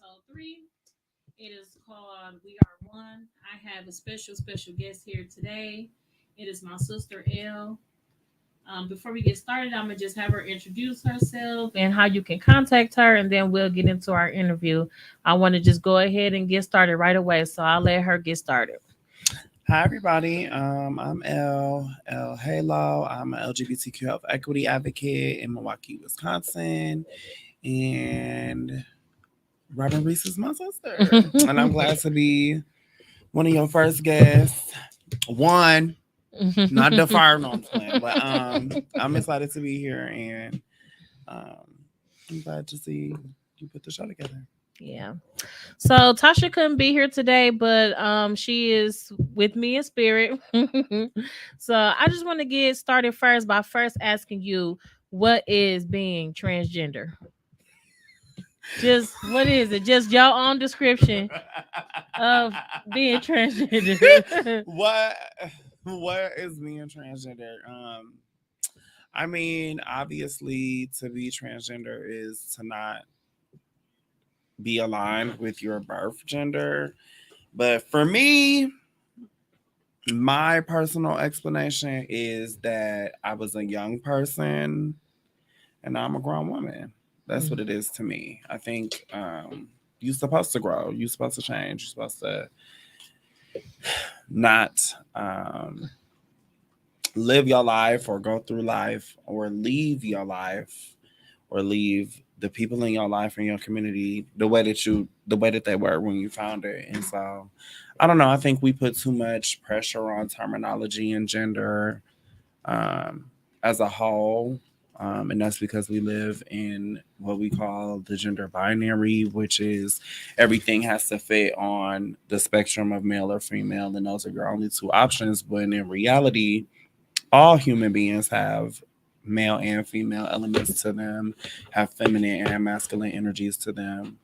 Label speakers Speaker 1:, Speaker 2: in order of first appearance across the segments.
Speaker 1: episode 3. It is called We Are One. I have a special guest here today. It is my sister Elle. Before we get started, I'm gonna just have her introduce herself and how you can contact her, and then we'll get into our interview. I want to just go ahead and get started right away, so I'll let her get started.
Speaker 2: Hi, everybody. I'm L Halo. I'm an LGBTQ health equity advocate in Milwaukee, Wisconsin. And Robin Reese is my sister. And I'm glad to be one of your first guests. One, not the fire no twin, but I'm excited to be here and um, I'm glad to see you put the show together.
Speaker 1: Yeah. So Tasha couldn't be here today, but she is with me in spirit. So I just want to get started first by first asking you, what is being transgender? Just what is it? Just your own description of being transgender.
Speaker 2: what what is being transgender? I mean, obviously, to be transgender is to not be aligned with your birth gender. But for me, my personal explanation is that I was a young person and now I'm a grown woman. That's what it is to me. I think you're supposed to grow, you're supposed to change, you're supposed to not live your life or go through life or leave your life or leave the people in your life and your community the way that they were when you found it. And so I don't know, I think we put too much pressure on terminology and gender um, as a whole. And that's because we live in what we call the gender binary, which is everything has to fit on the spectrum of male or female, and those are your only two options. But in reality, all human beings have male and female elements to them, have feminine and masculine energies to them.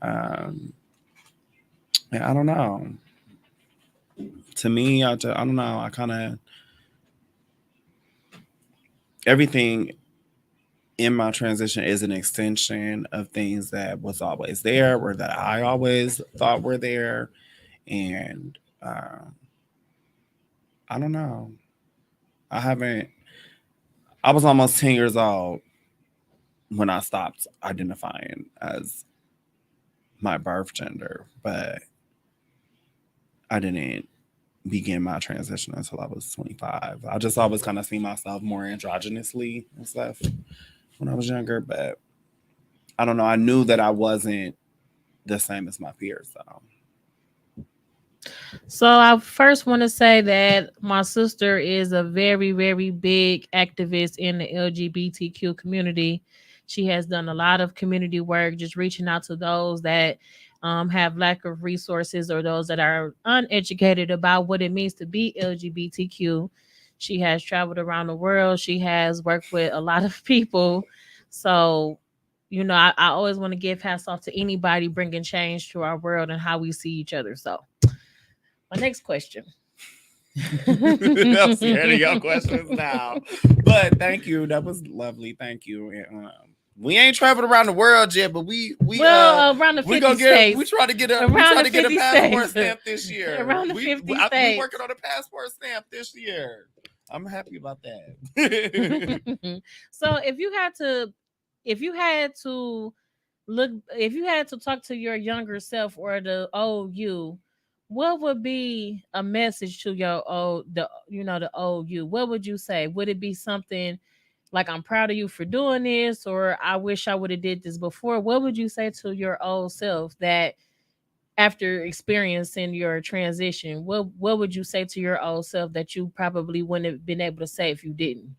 Speaker 2: Um, and I don't know. To me, I don't know. I kind of everything in my transition is an extension of things that was always there or that I always thought were there. And I don't know. I haven't, I was almost 10 years old when I stopped identifying as my birth gender, but I didn't begin my transition until I was 25. I just always kind of see myself more androgynously and stuff when I was younger, but I don't know. I knew that I wasn't the same as my peers, though.
Speaker 1: So I first want to say that my sister is a very big activist in the LGBTQ community. She has done a lot of community work, just reaching out to those that have lack of resources or those that are uneducated about what it means to be LGBTQ. She has traveled around the world. She has worked with a lot of people. So, I always want to give hats off to anybody bringing change to our world and how we see each other. So, my next question.
Speaker 2: I'm scared of your questions now. But thank you. That was lovely. Thank you. And, we ain't traveled around the world yet, but
Speaker 1: Around the
Speaker 2: we
Speaker 1: 50
Speaker 2: gonna get
Speaker 1: states.
Speaker 2: we try to get
Speaker 1: Around the
Speaker 2: a
Speaker 1: 50
Speaker 2: passport
Speaker 1: states.
Speaker 2: stamp this year.
Speaker 1: Around the 50
Speaker 2: We
Speaker 1: states.
Speaker 2: working on a passport stamp this year. I'm happy about that.
Speaker 1: So if you had to talk to your younger self or the old you, what would be a message to your the old you? What would you say? Would it be something like, I'm proud of you for doing this, or I wish I would have did this before? What would you say to your old self that after experiencing your transition, what would you say to your old self that you probably wouldn't have been able to say if you didn't?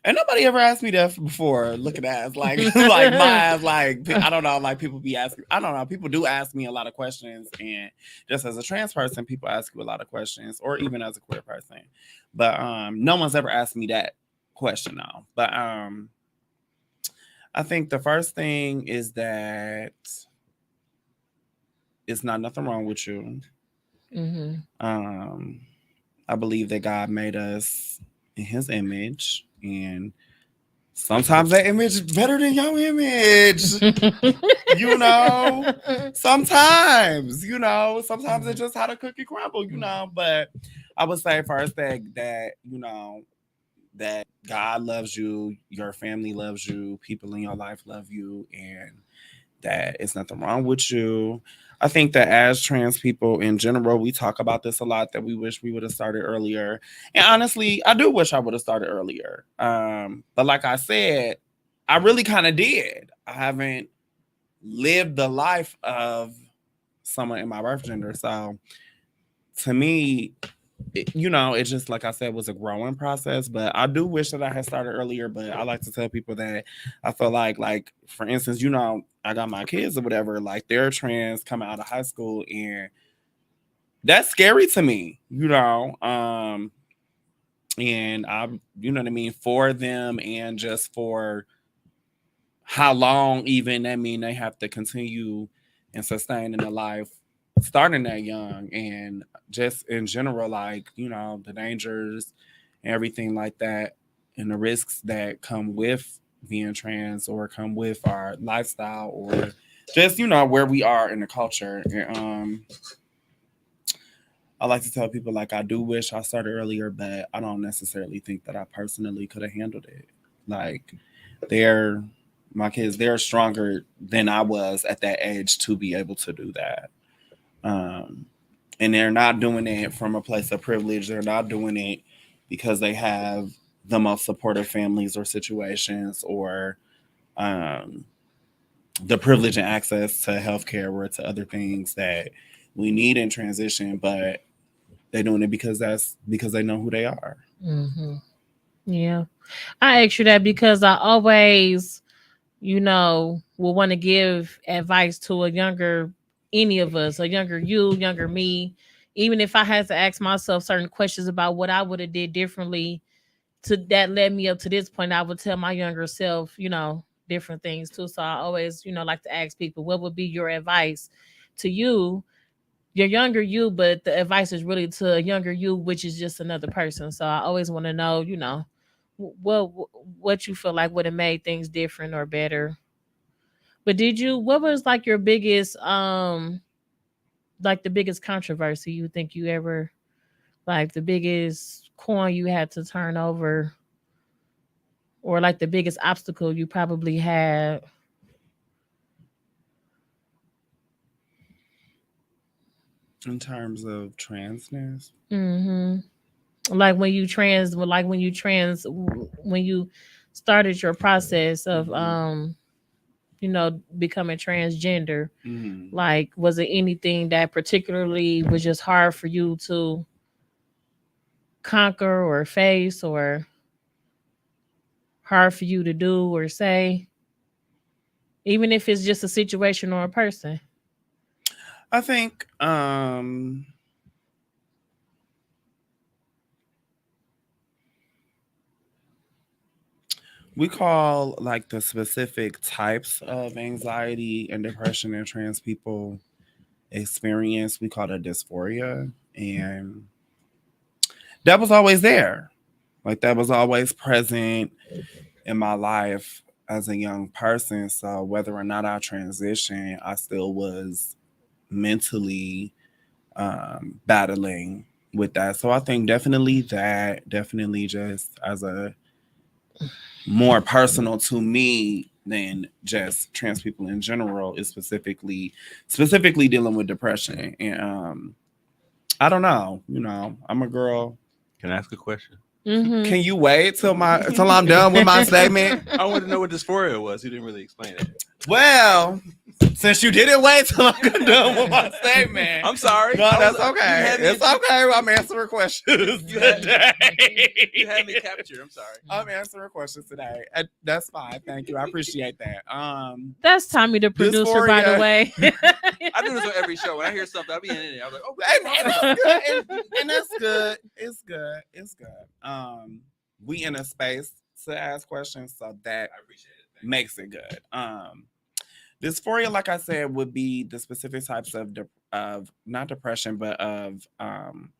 Speaker 2: And nobody ever asked me that before. Looking at like like my ass, like I don't know, like people be asking. I don't know. People do ask me a lot of questions, and just as a trans person, people ask you a lot of questions, or even as a queer person. But no one's ever asked me that question now. But I think the first thing is that it's not nothing wrong with you.
Speaker 1: Mm-hmm.
Speaker 2: Um, I believe that God made us in His image, and sometimes that image is better than your image. You know, sometimes it's just how the cookie crumble, but I would say first that that God loves you, your family loves you, people in your life love you, and that it's nothing wrong with you. I think that as trans people in general, we talk about this a lot, that we wish we would have started earlier. And honestly, I do wish I would have started earlier. But like I said, I really kind of did. I haven't lived the life of someone in my birth gender. So to me, it's just like I said, was a growing process. But I do wish that I had started earlier. But I like to tell people that I feel like for instance, I got my kids or whatever, like they're trans coming out of high school, and that's scary to me, and I, what I mean, for them, and just for how long even that mean they have to continue and sustain in their life starting that young, and just in general, like, the dangers and everything like that, and the risks that come with being trans, or come with our lifestyle, or just, where we are in the culture. And I like to tell people, like, I do wish I started earlier, but I don't necessarily think that I personally could have handled it. Like, they're my kids, they're stronger than I was at that age to be able to do that. Um, and they're not doing it from a place of privilege. They're not doing it because they have the most supportive families or situations, or um, the privilege and access to healthcare, or to other things that we need in transition. But they're doing it because they know who they are.
Speaker 1: Hmm. Yeah. I asked you that because I always, will want to give advice to a younger, any of us, a younger you, younger me. Even if I had to ask myself certain questions about what I would have did differently to that led me up to this point, I would tell my younger self, different things too. So I always, like to ask people, what would be your advice to you, your younger you, but the advice is really to a younger you, which is just another person. So I always want to know, what what you feel like would have made things different or better. But what was like your biggest like the biggest controversy you think you ever, like the biggest coin you had to turn over, or like the biggest obstacle you probably had?
Speaker 2: In terms of transness,
Speaker 1: Hmm. Like when you started your process of becoming transgender,
Speaker 2: mm,
Speaker 1: like was it anything that particularly was just hard for you to conquer or face, or hard for you to do or say, even if it's just a situation or a person?
Speaker 2: I think we call, like, the specific types of anxiety and depression that trans people experience, we call it dysphoria. And that was always there. Like, that was always present in my life as a young person. So whether or not I transitioned, I still was mentally battling with that. So I think definitely just as a more personal to me than just trans people in general, is specifically dealing with depression. And I don't know, I'm a girl.
Speaker 3: Can I ask a question?
Speaker 1: Mm-hmm.
Speaker 2: Can you wait till I'm done with my statement?
Speaker 3: I wanted to know what dysphoria was. You didn't really explain it.
Speaker 2: Well, since you didn't wait till I'm done with my statement,
Speaker 3: I'm sorry.
Speaker 2: no, that's okay. It's okay. I'm answering questions
Speaker 3: You had-
Speaker 2: today.
Speaker 3: You had me captured. I'm sorry.
Speaker 2: I'm answering questions today. That's fine. Thank you. I appreciate that.
Speaker 1: That's Tommy, the producer, by the
Speaker 2: Dysphoria.
Speaker 1: way.
Speaker 3: I do this on every show. When I hear something, I'll be in it. I'm like, oh,
Speaker 2: And that's good. And that's good. It's good. It's good. We in a space to ask questions, so that
Speaker 3: I appreciate it. Thank
Speaker 2: makes it good. Dysphoria, like I said, would be the specific types of not depression, but of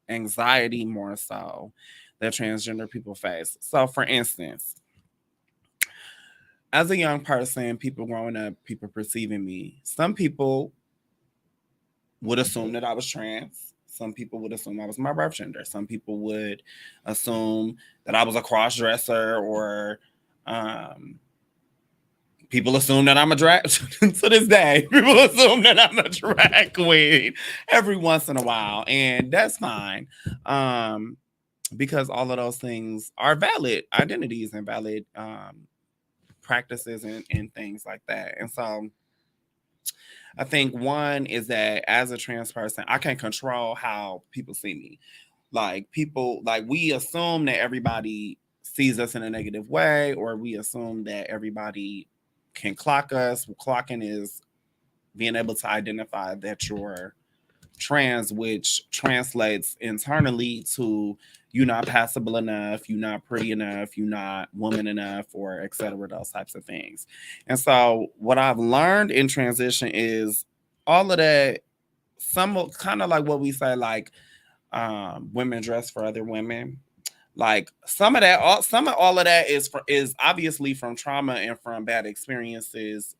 Speaker 2: anxiety, more so, that transgender people face. So, for instance, as a young person, people growing up, people perceiving me, some people would assume that I was trans. Some people would assume I was my birth gender. Some people would assume that I was a cross dresser, or um, people assume that I'm a drag. To this day, people assume that I'm a drag queen every once in a while, and that's fine. Because all of those things are valid identities and valid practices and things like that. And so I think one is that as a trans person, I can control how people see me. Like people, like we assume that everybody sees us in a negative way, or we assume that everybody can clock us. Well, clocking is being able to identify that you're trans, which translates internally to you're not passable enough, you're not pretty enough, you're not woman enough, or etc. Those types of things. And so, what I've learned in transition is all of that. Some kind of like what we say, like women dress for other women. Like some of all of that is obviously from trauma and from bad experiences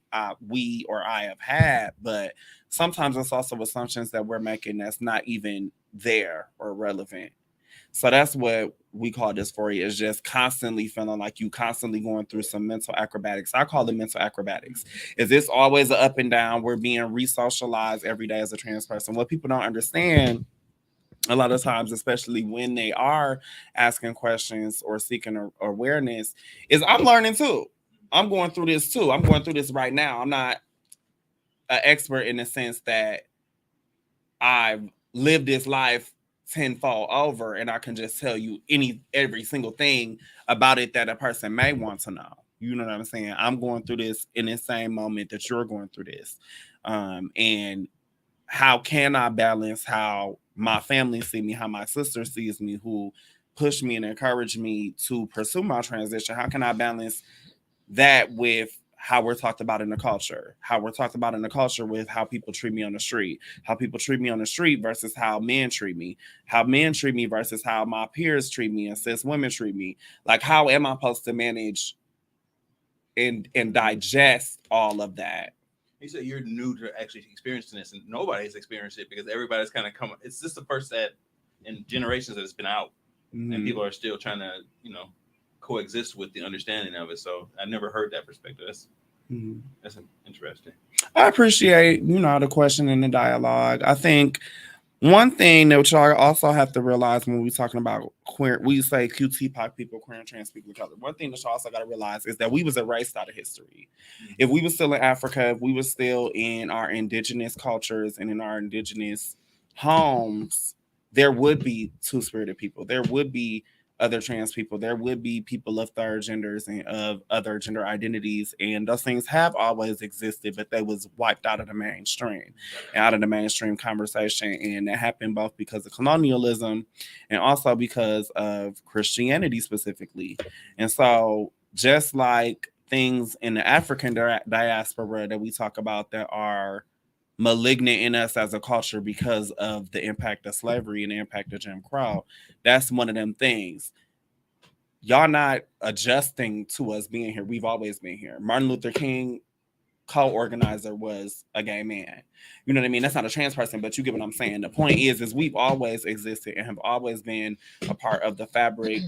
Speaker 2: we or I have had, but sometimes it's also assumptions that we're making that's not even there or relevant. So that's what we call dysphoria, is just constantly feeling like you constantly going through some mental acrobatics. I call it mental acrobatics. Is this always an up and down? We're being re-socialized every day as a trans person. What people don't understand a lot of times, especially when they are asking questions or seeking awareness, is I'm learning too. I'm going through this too. I'm going through this right now. I'm not an expert in the sense that I've lived this life tenfold over and I can just tell you every single thing about it that a person may want to know. You know what I'm saying? I'm going through this in the same moment that you're going through this. And how can I balance how my family see me, how my sister sees me, who push me and encourage me to pursue my transition? How can I balance that with how we're talked about in the culture, how we're talked about in the culture with how people treat me on the street, how people treat me on the street versus how men treat me, how men treat me versus how my peers treat me and cis women treat me? Like, how am I supposed to manage and digest all of that?
Speaker 3: You said you're new to actually experiencing this, and nobody's experienced it because everybody's kind of come. It's just the first that in generations that it's been out, and people are still trying to, coexist with the understanding of it. So I never heard that perspective. That's interesting.
Speaker 2: I appreciate, the question and the dialogue. I think one thing that y'all also have to realize when we're talking about queer, we say QT people, queer and trans people of color. One thing that y'all also got to realize is that we was erased out of history. If we were still in Africa, if we were still in our indigenous cultures and in our indigenous homes, there would be two-spirited people. There would be other trans people. There would be people of third genders and of other gender identities, and those things have always existed, but they was wiped out of the mainstream, out of the mainstream conversation, and that happened both because of colonialism and also because of Christianity specifically. And so, just like things in the African diaspora that we talk about that are malignant in us as a culture because of the impact of slavery and the impact of Jim Crow, that's one of them things. Y'all not adjusting to us being here. We've always been here. Martin Luther King, co-organizer, was a gay man. You know what I mean? That's not a trans person, but you get what I'm saying. The point is we've always existed and have always been a part of the fabric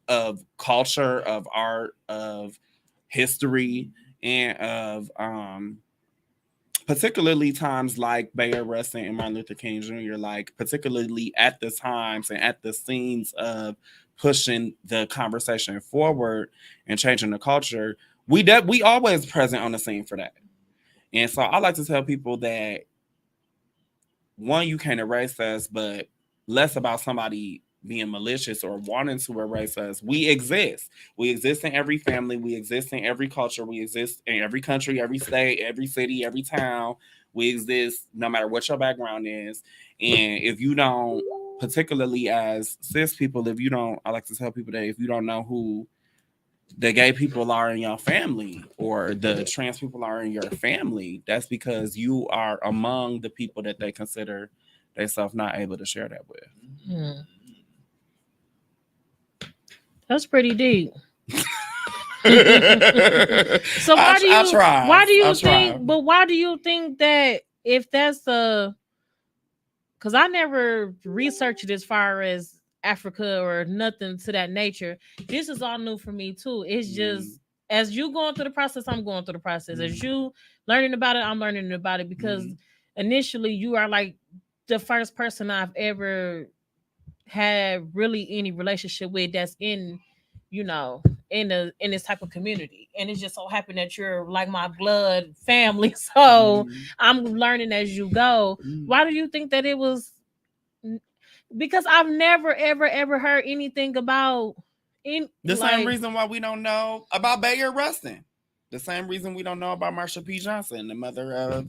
Speaker 2: of culture, of art, of history, and of particularly times like Bayard Rustin and Martin Luther King Jr., like particularly at the times and at the scenes of pushing the conversation forward and changing the culture, we always present on the scene for that. And so I like to tell people that, one, you can't erase us, but less about somebody being malicious or wanting to erase us. We exist. We exist in every family. We exist in every culture. We exist in every country, every state, every city, every town. We exist no matter what your background is. And if you don't, particularly as cis people, I like to tell people that if you don't know who the gay people are in your family or the trans people are in your family, that's because you are among the people that they consider themselves not able to share that with.
Speaker 1: That's pretty deep. So why do
Speaker 2: I
Speaker 1: you
Speaker 2: try.
Speaker 1: why do
Speaker 2: I
Speaker 1: you
Speaker 2: try.
Speaker 1: think but why do you think that if that's the because I never researched it as far as Africa or nothing to that nature. This is all new for me too. It's just as you going through the process, I'm going through the process. As you learning about it, I'm learning about it because initially you are like the first person I've ever had really any relationship with that's in, you know, in this type of community. And it just so happened that you're like my blood family. So I'm learning as you go. Why do you think that it was because I've never ever heard anything about in
Speaker 2: The
Speaker 1: like
Speaker 2: same reason why we don't know about Bayard Rustin. The same reason we don't know about Marsha P. Johnson, the mother of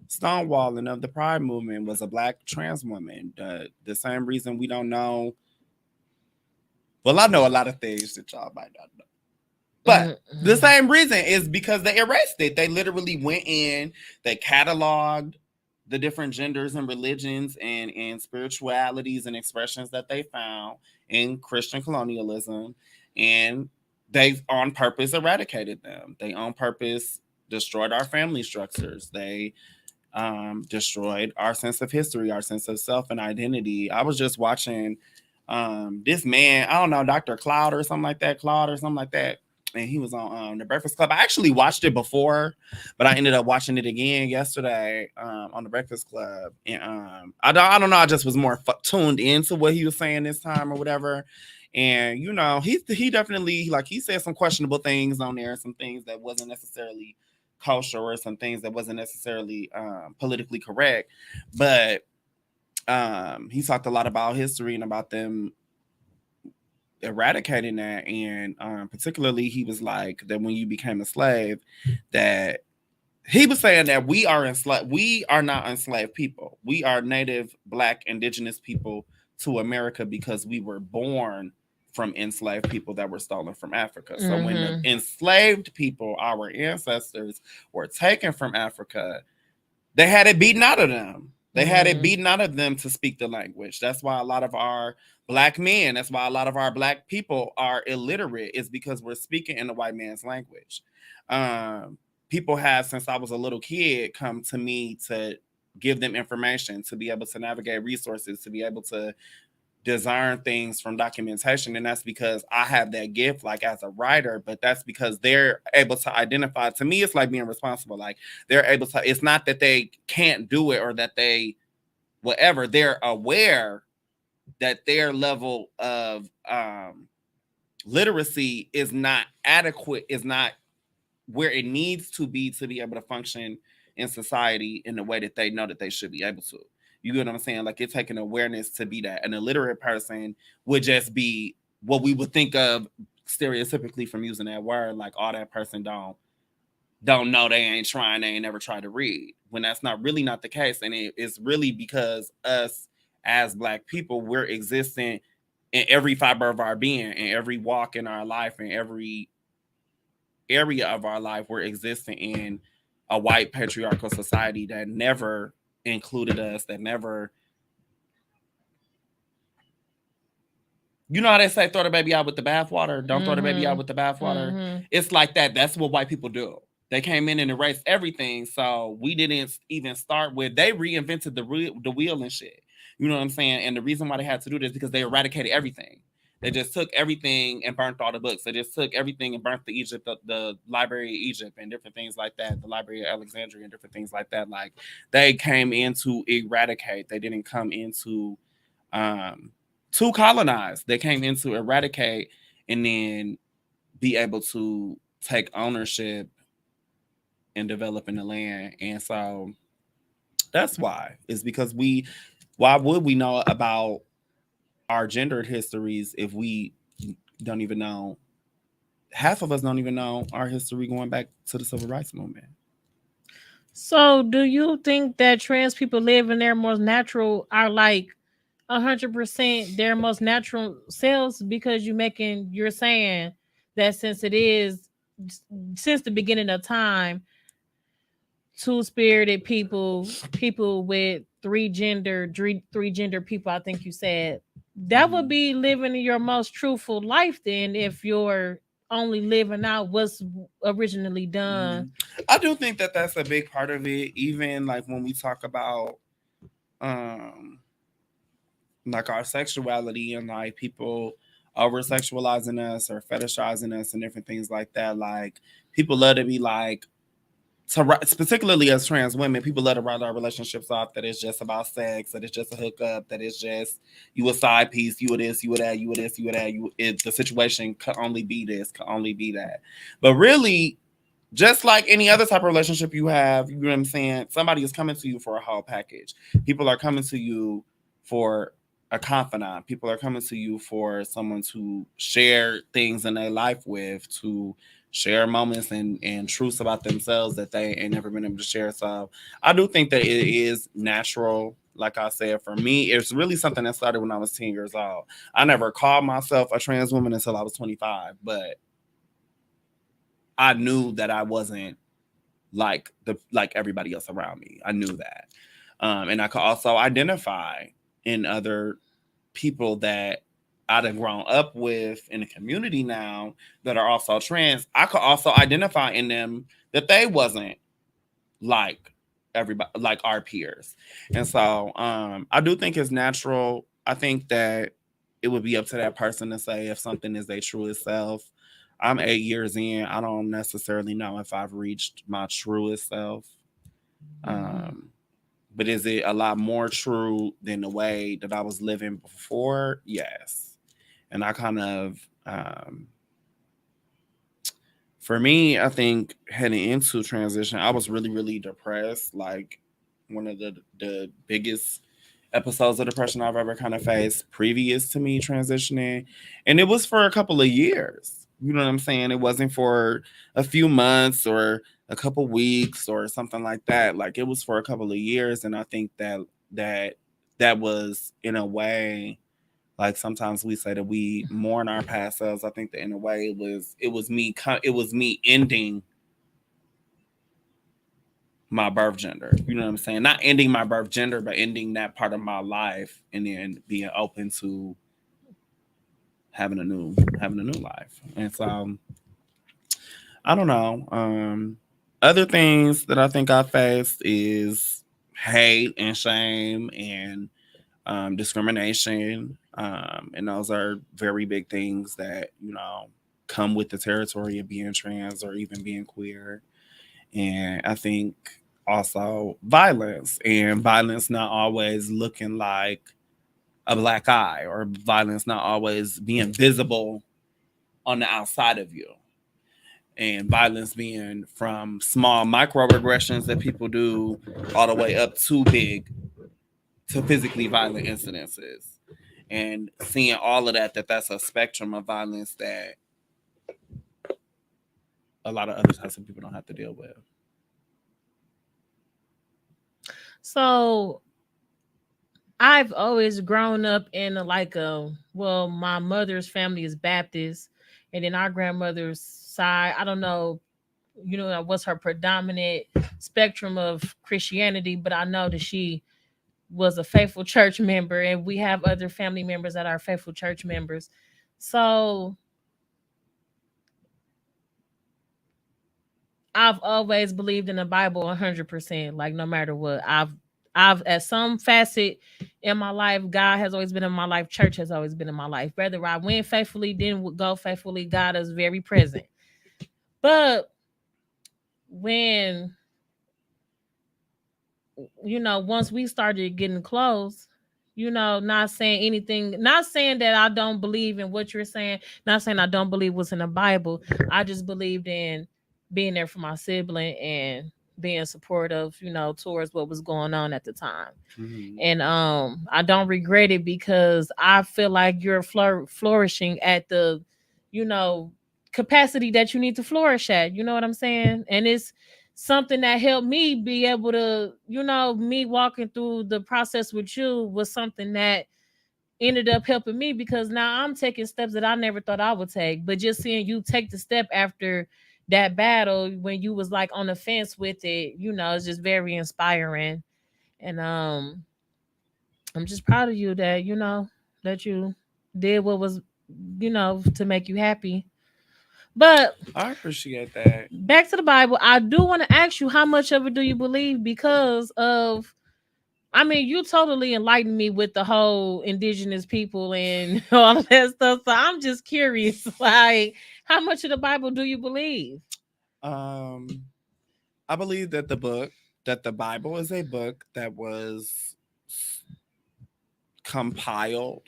Speaker 2: Stonewall and of the Pride movement, was a black trans woman. The same reason we don't know. Well, I know a lot of things that y'all might not know. But the same reason is because they erased it. They literally went in, they cataloged the different genders and religions and spiritualities and expressions that they found in Christian colonialism, and they on purpose eradicated them. They on purpose destroyed our family structures. They destroyed our sense of history, our sense of self and identity. I was just watching this man, I don't know, Dr. Claude or something like that, and he was on the Breakfast Club. I actually watched it before, but I ended up watching it again yesterday on the Breakfast Club. And I don't know, I just was more tuned into what he was saying this time or whatever. And you know, he definitely, like, he said some questionable things on there, some things that wasn't necessarily kosher or some things that wasn't necessarily politically correct, but he talked a lot about history and about them eradicating that. And particularly he was like that when you became a slave, that he was saying that we are not enslaved people. We are native black indigenous people to America because we were born from enslaved people that were stolen from Africa. So when the enslaved people, our ancestors, were taken from Africa, they had it beaten out of them. They had it beaten out of them to speak the language. That's why a lot of our black men, that's why a lot of our black people are illiterate, is because we're speaking in the white man's language. People have, since I was a little kid, come to me to give them information, to be able to navigate resources, to be able to discern things from documentation. And that's because I have that gift, like, as a writer, but that's because they're able to identify. To me, it's like being responsible. Like, they're able to, it's not that they can't do it or that they whatever, they're aware that their level of literacy is not adequate, is not where it needs to be able to function in society in the way that they know that they should be able to. You get what I'm saying? Like, it's taking awareness to be that. An illiterate person would just be what we would think of stereotypically from using that word, like, oh, that person don't know, they ain't trying, they ain't never tried to read. When that's really not the case. And it's really because us as black people, we're existing in every fiber of our being, in every walk in our life, in every area of our life. We're existing in a white patriarchal society that never included us, that never, you know how they say throw the baby out with the bathwater? Don't throw the baby out with the bathwater. It's like that. That's what white people do. They came in and erased everything. So we didn't even start with, they reinvented the wheel and shit. You know what I'm saying? And the reason why they had to do this is because they eradicated everything. They just took everything and burnt all the books. They just took everything and burnt the Library of Egypt and different things like that, the Library of Alexandria and different things like that. Like, they came in to eradicate. They didn't come into to colonize. They came in to eradicate and then be able to take ownership and develop in the land. And so that's why. It's because why would we know about our gendered histories if we don't even know? Half of us don't even know our history going back to the civil rights movement.
Speaker 1: So do you think that trans people live in their most natural, are like 100% their most natural selves? Because you're saying that since it is, since the beginning of time, two-spirited people with three gender people, I think you said, that would be living your most truthful life then, if you're only living out what's originally done.
Speaker 2: I do think that that's a big part of it. Even like when we talk about um like our sexuality and like people over sexualizing us or fetishizing us and different things like that. Like people love to be like particularly as trans women, people love to write our relationships off that it's just about sex, that it's just a hookup, that it's just you a side piece, you a this, you a that, you a this, you a that. The situation could only be this, could only be that. But really, just like any other type of relationship you have, you know what I'm saying? Somebody is coming to you for a whole package. People are coming to you for a confidant. People are coming to you for someone to share things in their life with, to share moments and truths about themselves that they ain't never been able to share. So I do think that it is natural. Like I said, for me, it's really something that started when I was 10 years old. I never called myself a trans woman until I was 25, but I knew that I wasn't like everybody else around me. I knew that. And I could also identify in other people that I'd have grown up with in the community now that are also trans. I could also identify in them that they wasn't like everybody, like our peers. And so I do think it's natural. I think that it would be up to that person to say if something is their truest self. I'm 8 years in. I don't necessarily know if I've reached my truest self. But is it a lot more true than the way that I was living before? Yes. And I kind of, for me, I think heading into transition, I was really, really depressed. Like one of the biggest episodes of depression I've ever kind of faced previous to me transitioning. And it was for a couple of years. You know what I'm saying? It wasn't for a few months or a couple weeks or something like that. Like it was for a couple of years. And I think that was in a way, like sometimes we say that we mourn our past selves. I think that in a way it was me ending my birth gender. You know what I'm saying? Not ending my birth gender, but ending that part of my life and then being open to having a new life. And so I don't know. Other things that I think I faced is hate and shame and discrimination. And those are very big things that, come with the territory of being trans or even being queer. And I think also violence and violence not always looking like a black eye or violence not always being visible on the outside of you and violence being from small microaggressions that people do all the way up to big to physically violent incidences and seeing all of that's a spectrum of violence that a lot of other types of people don't have to deal with.
Speaker 1: So I've always grown up in my mother's family is Baptist, and then our grandmother's side, I don't know, what's her predominant spectrum of Christianity, but I know that she was a faithful church member, and we have other family members that are faithful church members. So I've always believed in the Bible 100%. Like no matter what, I've at some facet in my life, God has always been in my life. Church has always been in my life. Whether I went faithfully, didn't go faithfully, God is very present. But when once we started getting close, not saying anything, not saying that I don't believe in what you're saying, not saying I don't believe what's in the Bible. I just believed in being there for my sibling and being supportive, towards what was going on at the time.
Speaker 2: Mm-hmm.
Speaker 1: And I don't regret it because I feel like you're flourishing at the, you know, capacity that you need to flourish at. You know what I'm saying? And it's something that helped me be able to, me walking through the process with you was something that ended up helping me because now I'm taking steps that I never thought I would take. But just seeing you take the step after that battle when you was like on the fence with it, it's just very inspiring. And I'm just proud of you that, that you did what was, to make you happy. But
Speaker 2: I appreciate that.
Speaker 1: back to the Bible, I do want to ask you, how much of it do you believe? Because of, I mean, you totally enlightened me with the whole indigenous people and all of that stuff. So I'm just curious, like, how much of the Bible do you believe?
Speaker 2: Um, I believe that the Bible is a book that was compiled,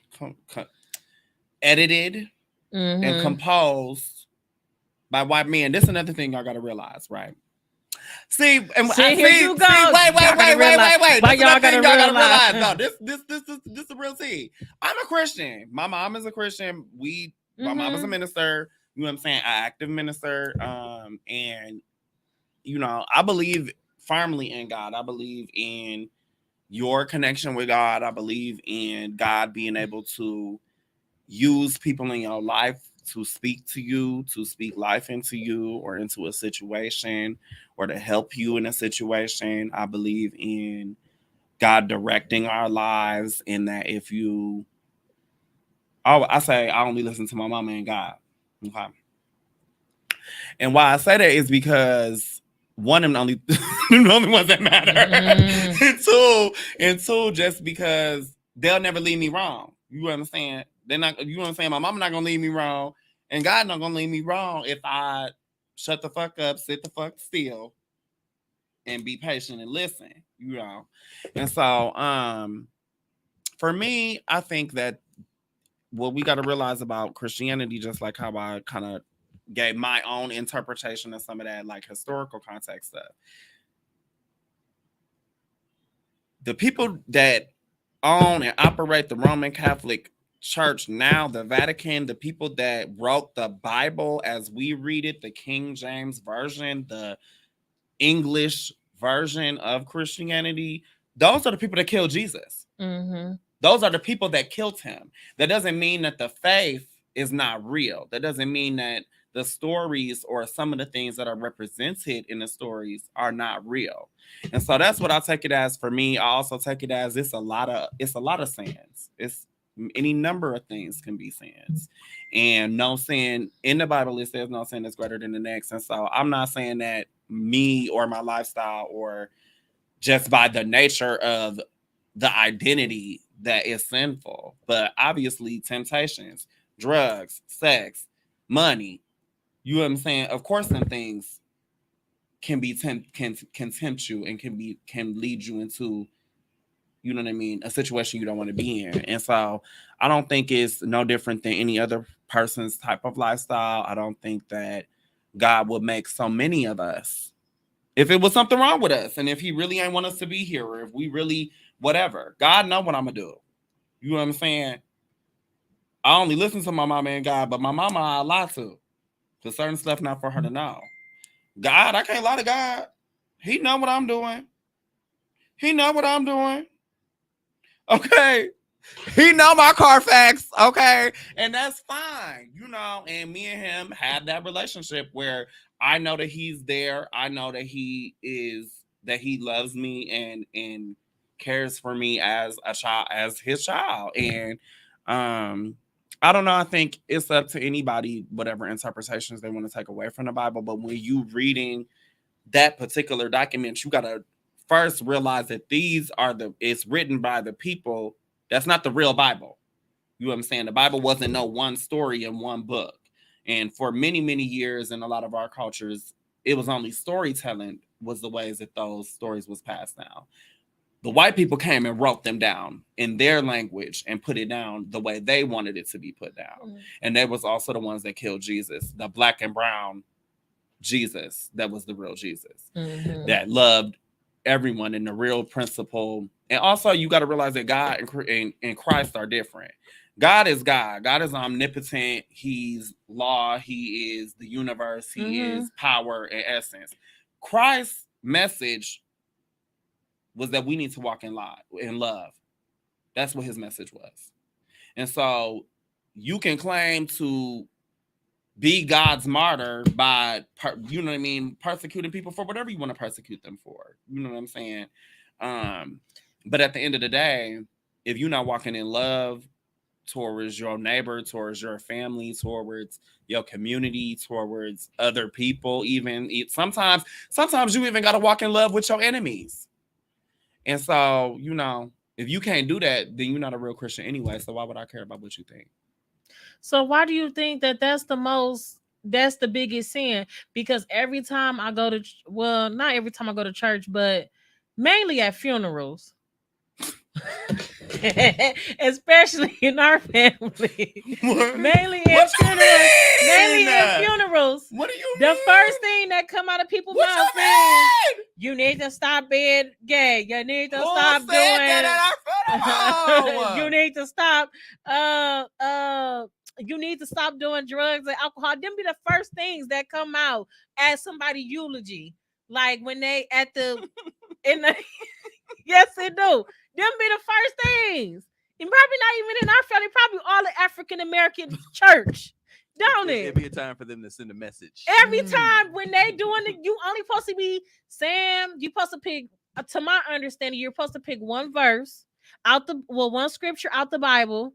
Speaker 2: edited, and
Speaker 1: Mm-hmm.
Speaker 2: composed by white men. This is another thing y'all got to realize, right? See, and
Speaker 1: See, here you go.
Speaker 2: wait.
Speaker 1: Y'all gotta realize. Why
Speaker 2: This is
Speaker 1: y'all
Speaker 2: another
Speaker 1: gotta
Speaker 2: thing y'all gotta
Speaker 1: realize?
Speaker 2: realize. No, this is a real tea. I'm a Christian. My mom is a Christian. My mom is a
Speaker 1: Mhm.
Speaker 2: minister. You know what I'm saying? An active minister. And I believe firmly in God. I believe in your connection with God. I believe in God being able to use people in your life to speak to you, to speak life into you or into a situation or to help you in a situation. I believe in God directing our lives, in that if you, I say I only listen to my mama and God. Okay. And why I say that is because one, of the only, the only ones that matter.
Speaker 1: Mhm.
Speaker 2: and two, just because they'll never leave me wrong. You understand? They're not. You know what I'm saying? My mama not gonna leave me wrong, and God not gonna leave me wrong if I shut the fuck up, sit the fuck still, and be patient and listen. And so for me, I think that what we got to realize about Christianity, just like how I kind of gave my own interpretation of some of that like historical context stuff. The people that own and operate the Roman Catholic Church now, the Vatican, the people that wrote the Bible as we read it, the King James Version, the English version of Christianity, those are the people that killed Jesus.
Speaker 1: Mhm.
Speaker 2: Those are the people that killed him. That doesn't mean that the faith is not real. That doesn't mean that the stories or some of the things that are represented in the stories are not real. And so that's what I take it as for me. I also take it as it's a lot of sins. It's any number of things can be sins. And no sin in the Bible, it says no sin is greater than the next. And so I'm not saying that me or my lifestyle or just by the nature of the identity that is sinful, but obviously temptations, drugs, sex, money, you know what I'm saying? Of course, some things can be can tempt you and can lead you into, you know what I mean, a situation you don't want to be in. And so I don't think it's no different than any other person's type of lifestyle. I don't think that God would make so many of us if it was something wrong with us, and if he really ain't want us to be here, or if we really whatever. God know what I'm gonna do. You know what I'm saying? I only listen to my mama and God, but my mama I lie to. Cause certain stuff not for her to know. God, I can't lie to God. He know what I'm doing. He know what I'm doing. Okay. He know my Carfax. Okay. And that's fine. And me and him had that relationship where I know that he's there. I know that he loves me and cares for me as a child, as his child. And I don't know. I think it's up to anybody, whatever interpretations they want to take away from the Bible. But when you reading that particular document, you gotta first realize that it's written by the people. That's not the real Bible. You know what I'm saying? The Bible wasn't no one story in one book. And for many, many years in a lot of our cultures, it was only storytelling was the ways that those stories was passed down. The white people came and wrote them down in their language and put it down the way they wanted it to be put down. Mm-hmm. And they was also the ones that killed Jesus, the black and brown Jesus. That was the real Jesus, mm-hmm. that loved everyone in the real principle. And also you got to realize that God and Christ are different. God is God. God is omnipotent. He's law. He is the universe. He mm-hmm. is power and essence. Christ's message was that we need to walk in love. That's what his message was. And so you can claim to be God's martyr by, you know what I mean, persecuting people for whatever you want to persecute them for. You know what I'm saying? But at the end of the day, if you're not walking in love towards your neighbor, towards your family, towards your community, towards other people. Even sometimes you even got to walk in love with your enemies. And so, if you can't do that, then you're not a real Christian anyway. So why would I care about what you think?
Speaker 1: So why do you think that that's the biggest sin? Because every time I go to, well, not every time I go to church, but mainly at funerals, especially in our family, mainly in funerals.
Speaker 2: What do you
Speaker 1: The
Speaker 2: mean?
Speaker 1: first thing that come out of people's
Speaker 2: What
Speaker 1: mouths
Speaker 2: you
Speaker 1: is,
Speaker 2: mean?
Speaker 1: you need to stop being gay. You need to
Speaker 2: Who
Speaker 1: stop
Speaker 2: said
Speaker 1: doing.
Speaker 2: that at our funeral?
Speaker 1: You need to stop. You need to stop doing drugs and alcohol. Them be the first things that come out as somebody eulogy. Like when they at the in the yes, it do. Them be the first things. And probably not even in our family, probably all the African American church. Don't it?
Speaker 3: It'd be a time for them to send a message.
Speaker 1: Every time when they doing it, you only supposed to be Sam. You supposed to pick, to my understanding, you're supposed to pick one verse one scripture out the Bible.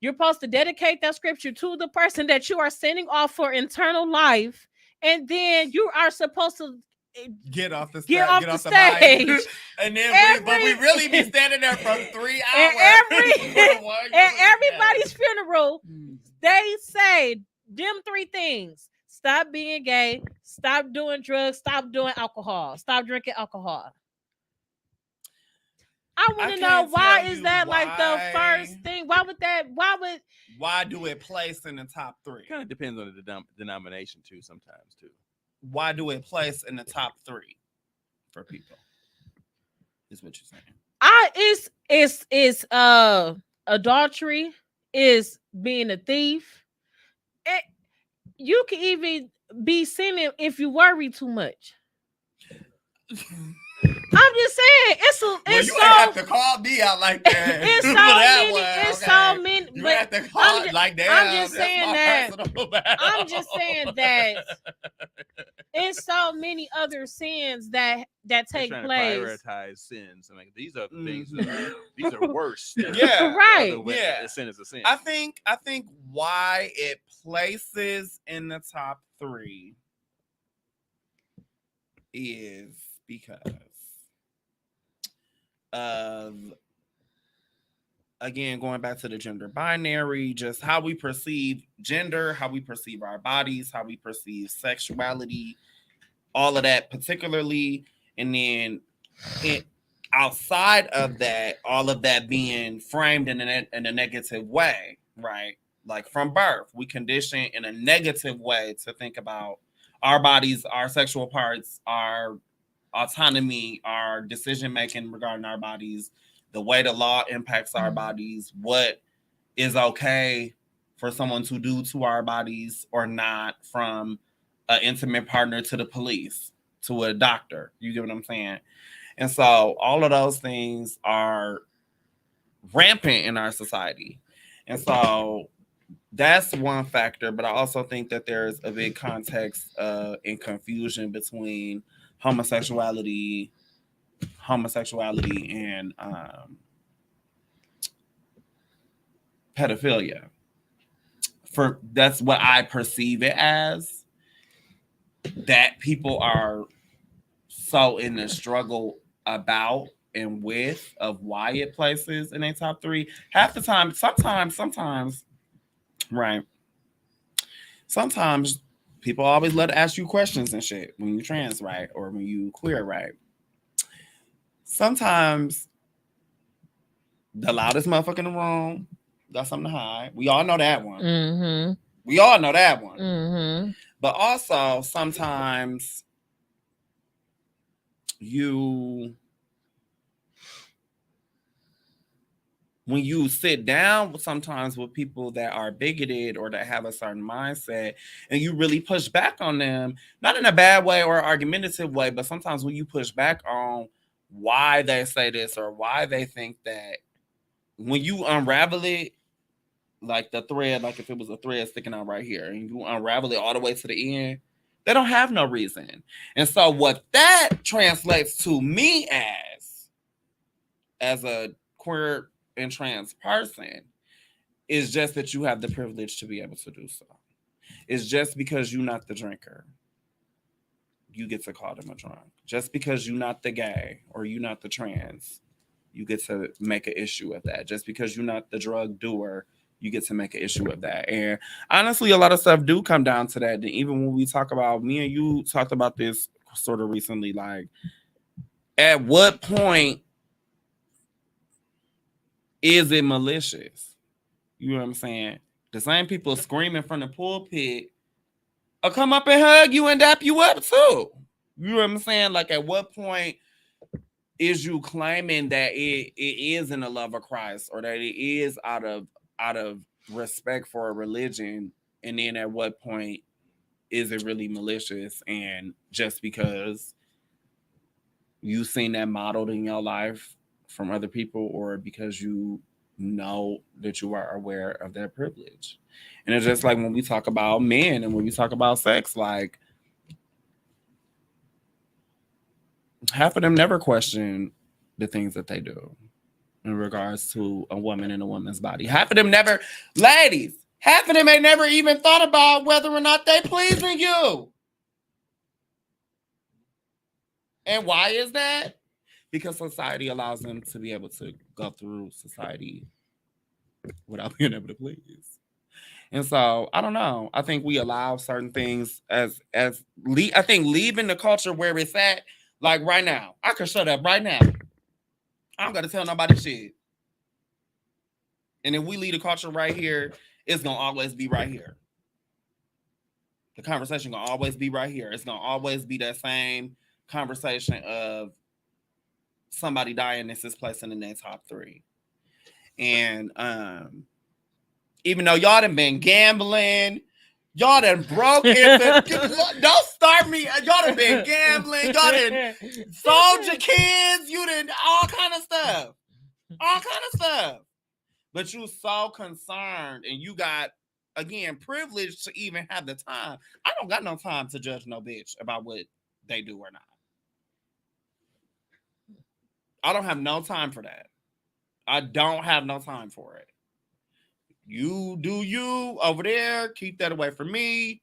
Speaker 1: You're supposed to dedicate that scripture to the person that you are sending off for eternal life, and then you are supposed to
Speaker 2: get off the
Speaker 1: stage.
Speaker 2: Mic. And then we really be standing there for 3 hours.
Speaker 1: And everybody's funeral, they say them 3 things: stop being gay, stop doing drugs, stop doing alcohol, stop drinking alcohol. I want to know why is that like the first thing? Why
Speaker 2: do it place in the top 3?
Speaker 3: Kind of depends on the denomination too, sometimes too.
Speaker 2: Why do it place in the top 3 for people? Is what you're saying.
Speaker 1: It's adultery, is being a thief. You can even be sinning if you worry too much. I'm just saying,
Speaker 2: you have to call me out like that.
Speaker 1: So many.
Speaker 2: You
Speaker 1: but
Speaker 2: have to call it like that.
Speaker 1: I'm just saying that it's so many other sins that take place.
Speaker 3: Prioritize sins. I mean, these are the things. These are worse.
Speaker 2: Yeah,
Speaker 1: right.
Speaker 3: Yeah, a sin is a sin.
Speaker 2: I think why it places in the top 3 is because of, again, going back to the gender binary, just how we perceive gender, how we perceive our bodies, how we perceive sexuality, all of that particularly. And then outside of that, all of that being framed in a negative way, right? Like from birth, we condition in a negative way to think about our bodies, our sexual parts, our autonomy, our decision making regarding our bodies, the way the law impacts our bodies, what is okay for someone to do to our bodies or not, from an intimate partner to the police to a doctor. You get what I'm saying? And so all of those things are rampant in our society. And so that's one factor. But I also think that there's a big context and confusion between homosexuality and pedophilia. That's what I perceive it as, that people are so in the struggle about and with of why it places in a top 3. Half the time, sometimes, right? Sometimes people always love to ask you questions and shit when you trans, right? Or when you queer, right? Sometimes the loudest motherfucker in the room got something to hide. We all know that one.
Speaker 1: Mm-hmm.
Speaker 2: We all know that one.
Speaker 1: Mm-hmm.
Speaker 2: But also sometimes when you sit down sometimes with people that are bigoted or that have a certain mindset, and you really push back on them, not in a bad way or argumentative way, but sometimes when you push back on why they say this or why they think that, when you unravel it, like the thread, like if it was a thread sticking out right here, and you unravel it all the way to the end, they don't have no reason. And so what that translates to me as a queer and trans person It's just that you have the privilege to be able to do so. It's just because you're not the drinker, you get to call them a drunk. Just because you're not the gay or you're not the trans, you get to make an issue of that. Just because you're not the drug doer, you get to make an issue of that. And honestly, a lot of stuff do come down to that. And even when we talk about, me and you talked about this sort of recently, like, at what point is it malicious? You know what I'm saying? The same people screaming from the pulpit will come up and hug you and dap you up too. You know what I'm saying? Like, at what point is you claiming that it is in the love of Christ, or that it is out of respect for a religion, and then at what point is it really malicious, and just because you seen that modeled in your life from other people, or because you know that you are aware of their privilege. And it's just like when we talk about men and when we talk about sex, like, half of them never question the things that they do in regards to a woman and a woman's body. Half of them never, ladies, half of them ain't never even thought about whether or not they pleasing you. And why is that? Because society allows them to be able to go through society without being able to please. And so, I don't know. I think we allow certain things I think leaving the culture where it's at, like right now. I could shut up right now. I don't got to tell nobody shit. And if we leave the culture right here, it's going to always be right here. The conversation going to always be right here. It's going to always be that same conversation of somebody dying. This is placed in the top 3. And even though y'all done been gambling, y'all done broke into, don't start me. Y'all done been gambling. Y'all done sold your kids. You done all kind of stuff. All kind of stuff. But you so concerned, and you got, again, privilege to even have the time. I don't got no time to judge no bitch about what they do or not. I don't have no time for that. I don't have no time for it. You do you over there. Keep that away from me.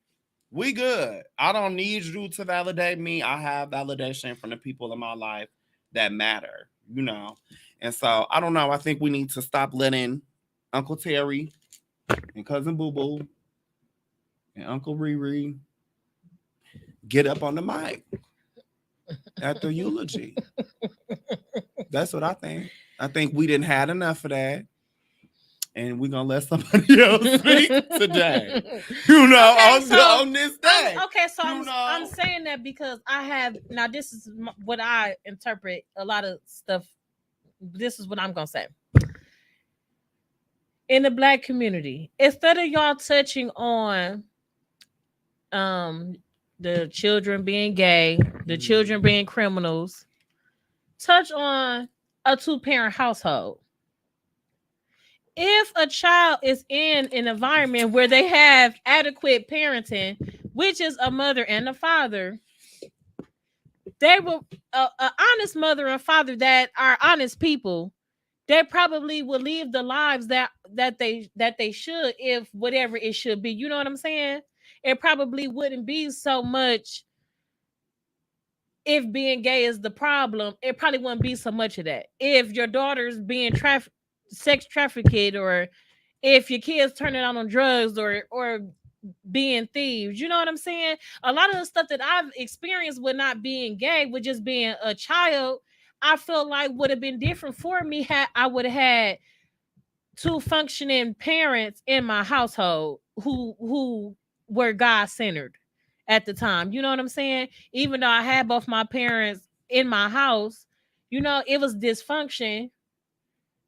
Speaker 2: We good. I don't need you to validate me. I have validation from the people in my life that matter, you know. And so, I don't know. I think we need to stop letting Uncle Terry and Cousin Boo Boo and Uncle Riri get up on the mic at the eulogy. That's what I think. I think we didn't had enough of that. And we're going to let somebody else speak today. You know,
Speaker 1: Okay,
Speaker 2: on this day.
Speaker 1: So I'm saying that because I have, now this is what I interpret a lot of stuff. This is what I'm going to say. In the Black community, instead of y'all touching on the children being gay, the children being criminals, touch on a 2-parent household. If a child is in an environment where they have adequate parenting, which is a mother and a father, they will, an honest mother and father that are honest people, they probably will live the lives that they should, if whatever it should be. You know what I'm saying? It probably wouldn't be so much if being gay is the problem. It probably wouldn't be so much of that. If your daughter's being sex trafficked, or if your kids turning out on drugs or being thieves, you know what I'm saying? A lot of the stuff that I've experienced with not being gay, with just being a child, I feel like would have been different for me had I would have had 2 functioning parents in my household who were God-centered at the time. You know what I'm saying? Even though I had both my parents in my house, you know, it was dysfunction,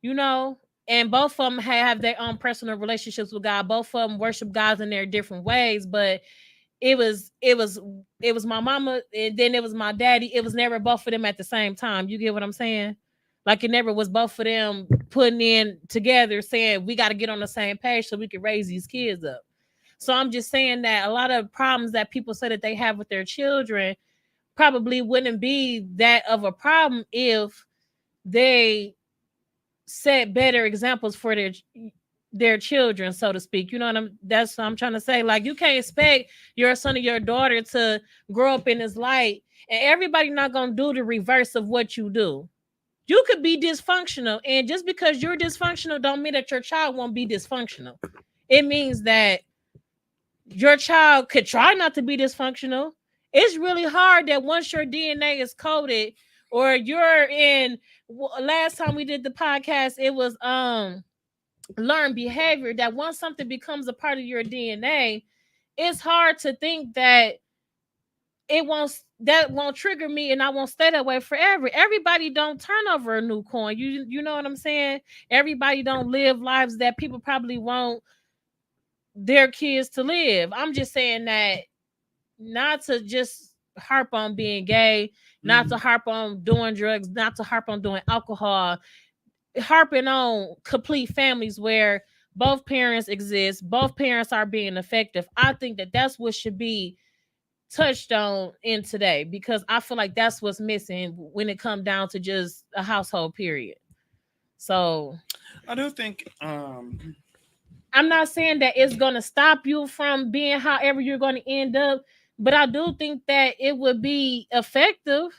Speaker 1: you know, and both of them have their own personal relationships with God. Both of them worship God in their different ways, but it was my mama, and then it was my daddy. It was never both of them at the same time. You get what I'm saying? Like, it never was both of them putting in together saying we got to get on the same page so we can raise these kids up. So I'm just saying that a lot of problems that people say that they have with their children probably wouldn't be that of a problem if they set better examples for their children, so to speak. You know that's what I'm trying to say. Like, you can't expect your son or your daughter to grow up in this light, and everybody not gonna do the reverse of what you do. You could be dysfunctional, and just because you're dysfunctional don't mean that your child won't be dysfunctional. It means that your child could try not to be dysfunctional. It's really hard that once your DNA is coded, or you're in, last time we did the podcast, it was learned behavior, that once something becomes a part of your DNA, it's hard to think that that won't trigger me and I won't stay that way forever. Everybody don't turn over a new coin. You know what I'm saying? Everybody don't live lives that people probably want their kids to live. I'm just saying that, not to just harp on being gay, not to harp on doing drugs, not to harp on doing alcohol, harping on complete families where both parents exist, both parents are being effective. I think that that's what should be touched on in today, because I feel like that's what's missing when it comes down to just a household period. So
Speaker 2: I do think
Speaker 1: I'm not saying that it's going to stop you from being however you're going to end up, but I do think that it would be effective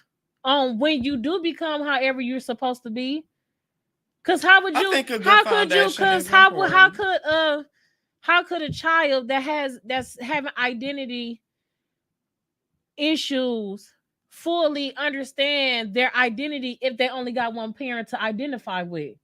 Speaker 1: on when you do become however you're supposed to be. Cause how would
Speaker 2: I
Speaker 1: you?
Speaker 2: think a good
Speaker 1: How could you?
Speaker 2: foundation
Speaker 1: Cause
Speaker 2: is
Speaker 1: how
Speaker 2: important.
Speaker 1: could a child that's having identity issues fully understand their identity if they only got one parent to identify with?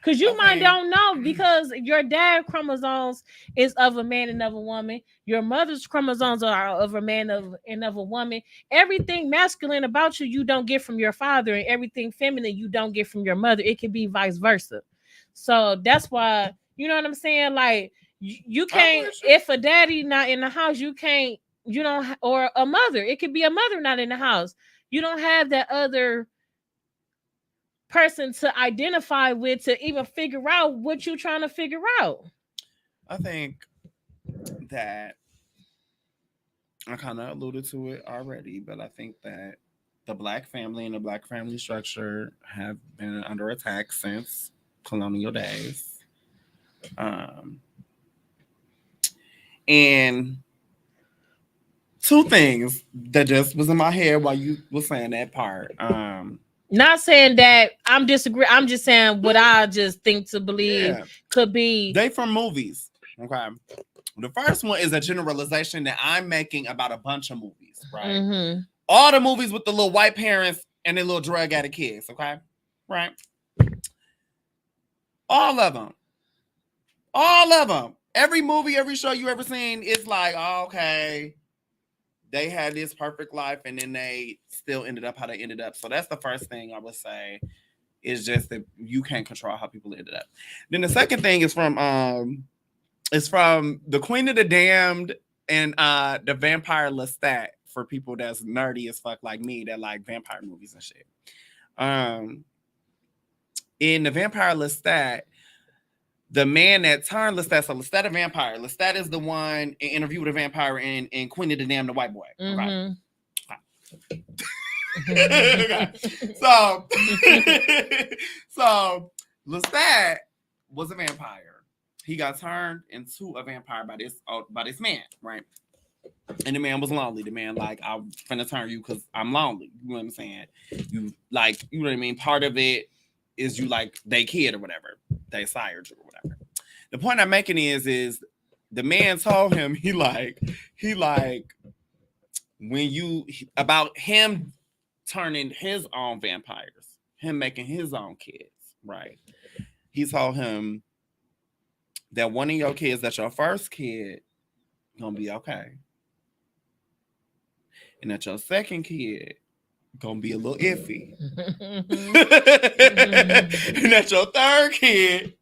Speaker 1: Because you might don't know, because your dad chromosomes is of a man and of a woman. Your mother's chromosomes are of a man and of a woman. Everything masculine about you, you don't get from your father, and everything feminine you don't get from your mother. It can be vice versa. So that's why, you know what I'm saying? Like, you can't, if a daddy not in the house, you can't, you don't, or a mother, it could be a mother not in the house. You don't have that other person to identify with to even figure out what you're trying to figure out.
Speaker 2: I think that I kind of alluded to it already, but I think that the black family and the black family structure have been under attack since colonial days. Um, and two things that just was in my head while you were saying that part.
Speaker 1: Not saying that I'm disagree. I'm just saying what I just think to believe could be.
Speaker 2: They from movies. Okay. The first one is a generalization that I'm making about a bunch of movies, right?
Speaker 1: Mm-hmm.
Speaker 2: All the movies with the little white parents and their little drug addict kids, okay? Right? All of them. All of them. Every movie, every show you ever seen, it's like, oh, okay, they had this perfect life and then they still ended up how they ended up. So that's the first thing I would say, is just that you can't control how people ended up. Then the second thing is from The Queen of the Damned and the Vampire Lestat, for people that's nerdy as fuck like me that like vampire movies and shit. In the Vampire Lestat, the man that turned Lestat, so Lestat a vampire. Lestat is the one in Interview with a Vampire and Queen of the Damned, the white boy.
Speaker 1: Mm-hmm.
Speaker 2: Okay. So Lestat was a vampire. He got turned into a vampire by this man, right? And the man was lonely. The man like, I'm finna turn you because I'm lonely. You know what I'm saying? You like, you know what I mean? Part of it is you like they kid or whatever. They sired you or whatever. The point I'm making is the man told him he like when you about him turning his own vampires, him making his own kids, right? He told him that one of your kids, that's your first kid, gonna be okay. And that your second kid gonna be a little iffy. And that your third kid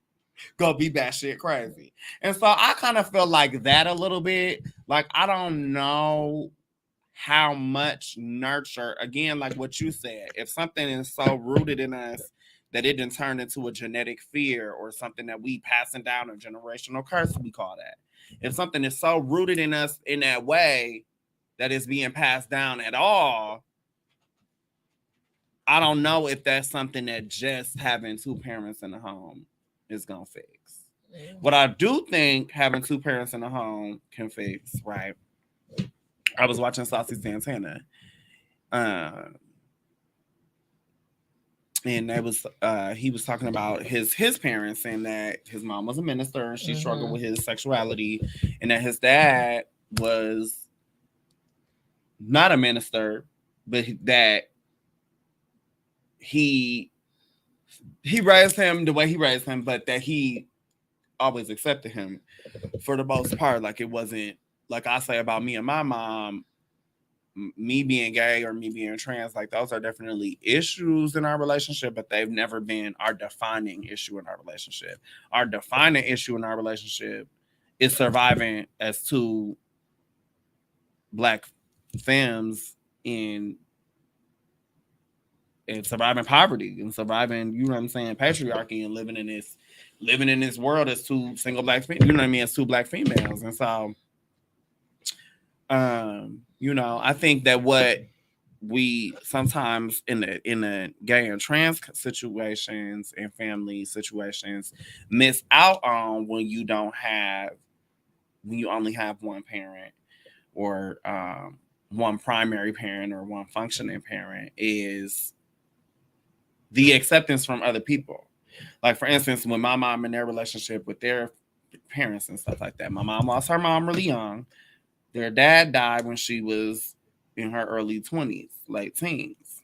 Speaker 2: gonna be batshit crazy. And so I kind of feel like that a little bit. Like, I don't know how much nurture, again, like what you said, if something is so rooted in us that it didn't turn into a genetic fear or something that we passing down, a generational curse, we call that. If something is so rooted in us in that way that is being passed down at all, I don't know if that's something that just having two parents in the home is gonna fix. What I do think having two parents in the home can fix, right? I was watching Saucy Santana. Uh, and that was he was talking about his parents and that his mom was a minister and she struggled with his sexuality, and that his dad was not a minister, but that he raised him the way he raised him, but that he always accepted him for the most part. Like, it wasn't like I say about me and my mom, me being gay or me being trans, like those are definitely issues in our relationship, but they've never been our defining issue in our relationship. Our defining issue in our relationship is surviving as two Black femmes in surviving poverty and surviving, you know what I'm saying, patriarchy, and living in this world as two single Black, you know what I mean, as two Black females. And so you know, I think that what we sometimes in the gay and trans situations and family situations miss out on when you only have one parent or one primary parent or one functioning parent is the acceptance from other people. Like, for instance, when my mom in their relationship with their parents and stuff like that, my mom lost her mom really young. Their dad died when she was in her early 20s, late teens.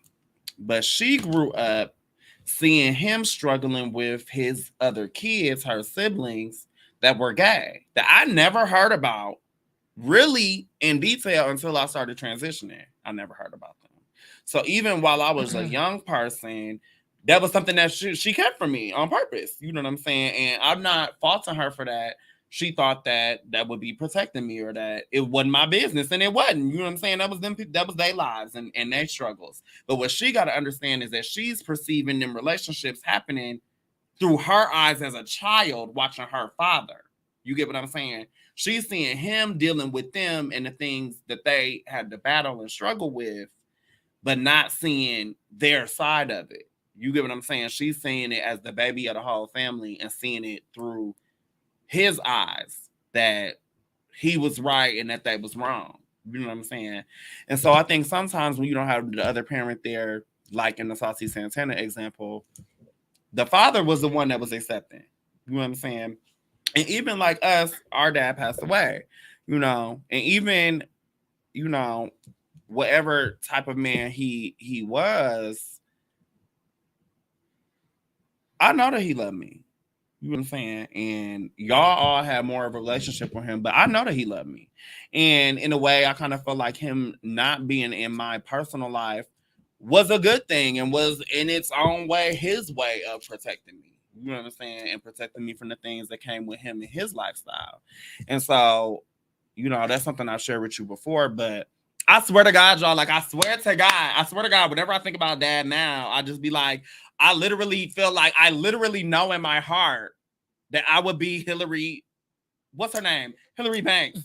Speaker 2: But she grew up seeing him struggling with his other kids, her siblings, that were gay, that I never heard about really in detail until I started transitioning. I never heard about them. So even while I was a young person, that was something that she kept from me on purpose. You know what I'm saying? And I'm not faulting her for that. She thought that would be protecting me or that it wasn't my business, and it wasn't. You know what I'm saying? That was them. That was their lives and their struggles. But what she got to understand is that she's perceiving them relationships happening through her eyes as a child watching her father. You get what I'm saying? She's seeing him dealing with them and the things that they had to battle and struggle with, but not seeing their side of it. You get what I'm saying? She's seeing it as the baby of the whole family and seeing it through his eyes, that he was right and that they was wrong. You know what I'm saying? And so I think sometimes when you don't have the other parent there, like in the Saucy Santana example, the father was the one that was accepting. You know what I'm saying? And even like us, our dad passed away, you know, and even, you know, whatever type of man he was, I know that he loved me. You know what I'm saying? And y'all all had more of a relationship with him, but I know that he loved me. And in a way, I kind of felt like him not being in my personal life was a good thing and was in its own way his way of protecting me. You know what I'm saying? And protecting me from the things that came with him and his lifestyle. And so, you know, that's something I've shared with you before, but I swear to God, y'all, like I swear to God, whenever I think about dad now, I just be like, I literally feel like I literally know in my heart that I would be Hillary. What's her name? Hillary Banks.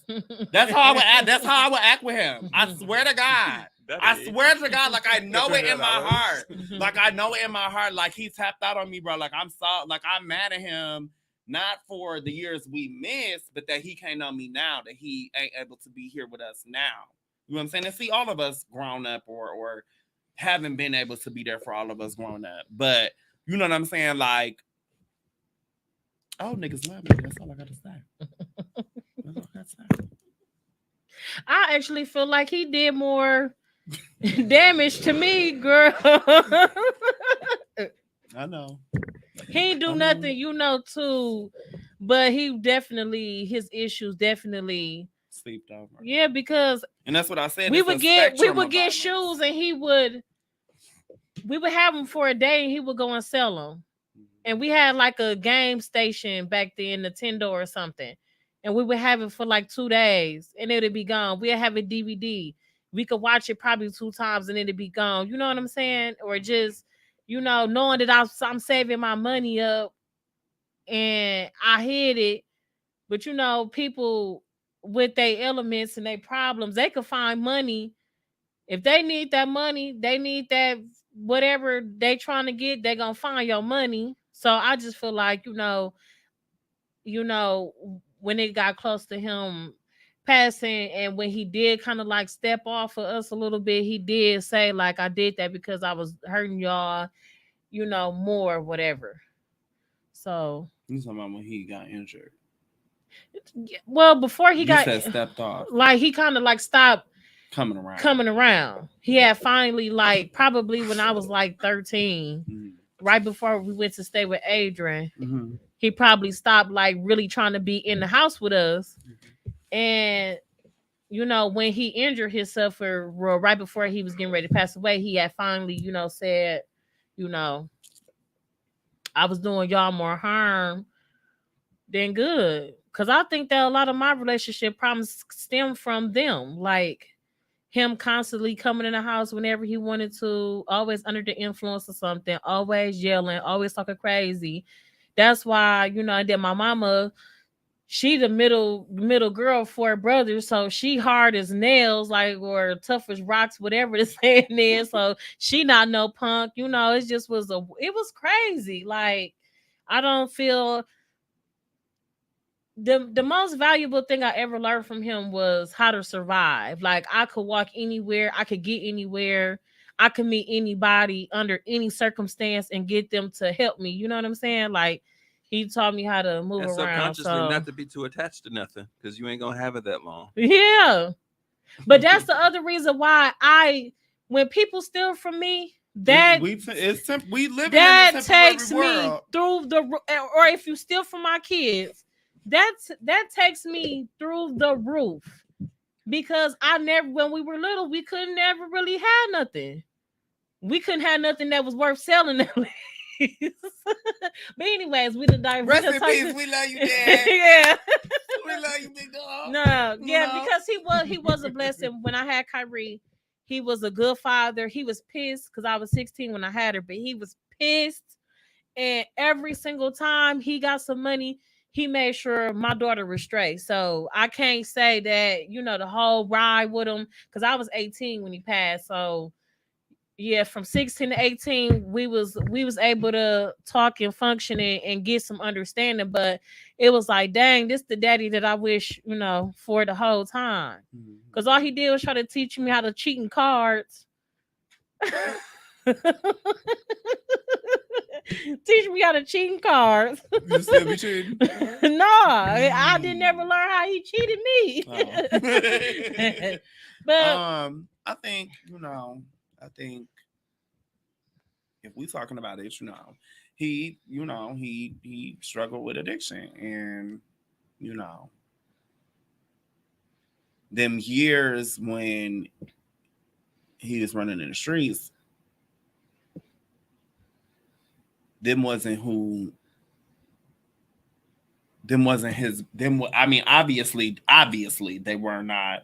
Speaker 2: That's how I would act. That's how I would act with him. I swear to God. I swear to God, like I know it in my heart. Like I know it in my heart. Like he tapped out on me, bro. Like I'm mad at him, not for the years we missed, but that he can't know me now, that he ain't able to be here with us now. You know what I'm saying? And see, all of us grown up or haven't been able to be there for all of us growing up. But you know what I'm saying? Like, oh, niggas love me. That's all I got to say. That's all I got to say.
Speaker 1: I actually feel like he did more damage to me, girl.
Speaker 2: I know.
Speaker 1: He ain't do nothing, you know, too. But he definitely, his issues definitely
Speaker 2: Sleeped over.
Speaker 1: Yeah, because
Speaker 2: and that's what I said.
Speaker 1: We would get shoes, and we would have them for a day, and he would go and sell them. And we had like a game station back then, Nintendo or something, and we would have it for like 2 days, and it'd be gone. We'd have a DVD. We could watch it probably 2 times, and it'd be gone. You know what I'm saying? Or just, you know, knowing that I'm saving my money up, and I hid it. But you know, people with their elements and their problems, they could find money. If they need that money, they need that whatever they trying to get, they gonna find your money. So I just feel like, you know, you know, when it got close to him passing, and when he did kind of like step off of us a little bit, he did say like, I did that because I was hurting y'all, you know, more, whatever. So,
Speaker 2: You talking about when he got injured?
Speaker 1: well, before he
Speaker 2: You
Speaker 1: got
Speaker 2: said stepped off,
Speaker 1: like he kind of like stopped
Speaker 2: coming
Speaker 1: around. He had finally, like, probably when I was like 13,
Speaker 2: Mm-hmm.
Speaker 1: right before we went to stay with Adrian,
Speaker 2: Mm-hmm.
Speaker 1: he probably stopped like really trying to be in the house with us. And you know, when he injured himself, or well, right before he was getting ready to pass away, he had finally, you know, said, you know, I was doing y'all more harm than good. Cause I think that a lot of my relationship problems stem from them. Like him constantly coming in the house whenever he wanted to, always under the influence of something, always yelling, always talking crazy. That's why, you know, that my mama, she the middle girl, four brothers, so she hard as nails, like, or tough as rocks, whatever the saying is. So she not no punk, you know. It was crazy. Like, I don't feel the most valuable thing I ever learned from him was how to survive. Like, I could walk anywhere, I could get anywhere, I could meet anybody under any circumstance and get them to help me. You know what I'm saying? Like, he taught me how to move
Speaker 3: And
Speaker 1: around.
Speaker 3: subconsciously,
Speaker 1: So
Speaker 3: not to be too attached to nothing, because you ain't gonna have it that long.
Speaker 1: yeah. But that's the other reason why when people steal from me,
Speaker 2: we live in a
Speaker 1: that
Speaker 2: temporary
Speaker 1: takes
Speaker 2: world.
Speaker 1: me through or if you steal from my kids, that takes me through the roof. Because when we were little, we couldn't never really have nothing. We couldn't have nothing that was worth selling at least. But anyways, we the
Speaker 2: Rest in peace. We love you, Dad.
Speaker 1: Yeah.
Speaker 2: We love you, big dog.
Speaker 1: No, yeah,
Speaker 2: No.
Speaker 1: because he was a blessing. When I had Kyrie, he was a good father. He was pissed because I was 16 when I had her, but he was pissed. And every single time he got some money, he made sure my daughter was straight. So I can't say that, you know, the whole ride with him, because I was 18 when he passed. So yeah, from 16 to 18, we was able to talk and function and get some understanding. But it was like, dang, this the daddy that I wish, you know, for the whole time. Because all he did was try to teach me how to cheat in cards. Teach me how to cheat in cards.
Speaker 2: You still be cheating?
Speaker 1: No, I didn't never learn how he cheated me.
Speaker 2: Oh.
Speaker 1: But
Speaker 2: I think, you know, if we talking about it, you know, he struggled with addiction, and you know, them years when he was running in the streets, them wasn't his. I mean, obviously, they were not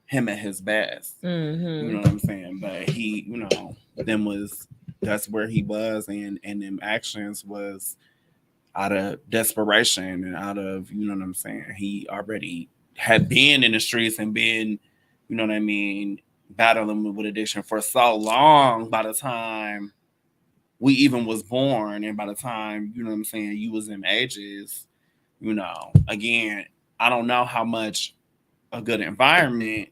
Speaker 2: him at his best.
Speaker 1: mm-hmm.
Speaker 2: You know what I'm saying? But he, you know, that's where he was, and them actions was out of desperation and out of, you know what I'm saying, he already had been in the streets and been, you know what I mean, battling with addiction for so long. By the time we even was born, and by the time, you know what I'm saying, you was in ages, you know, again, I don't know how much a good environment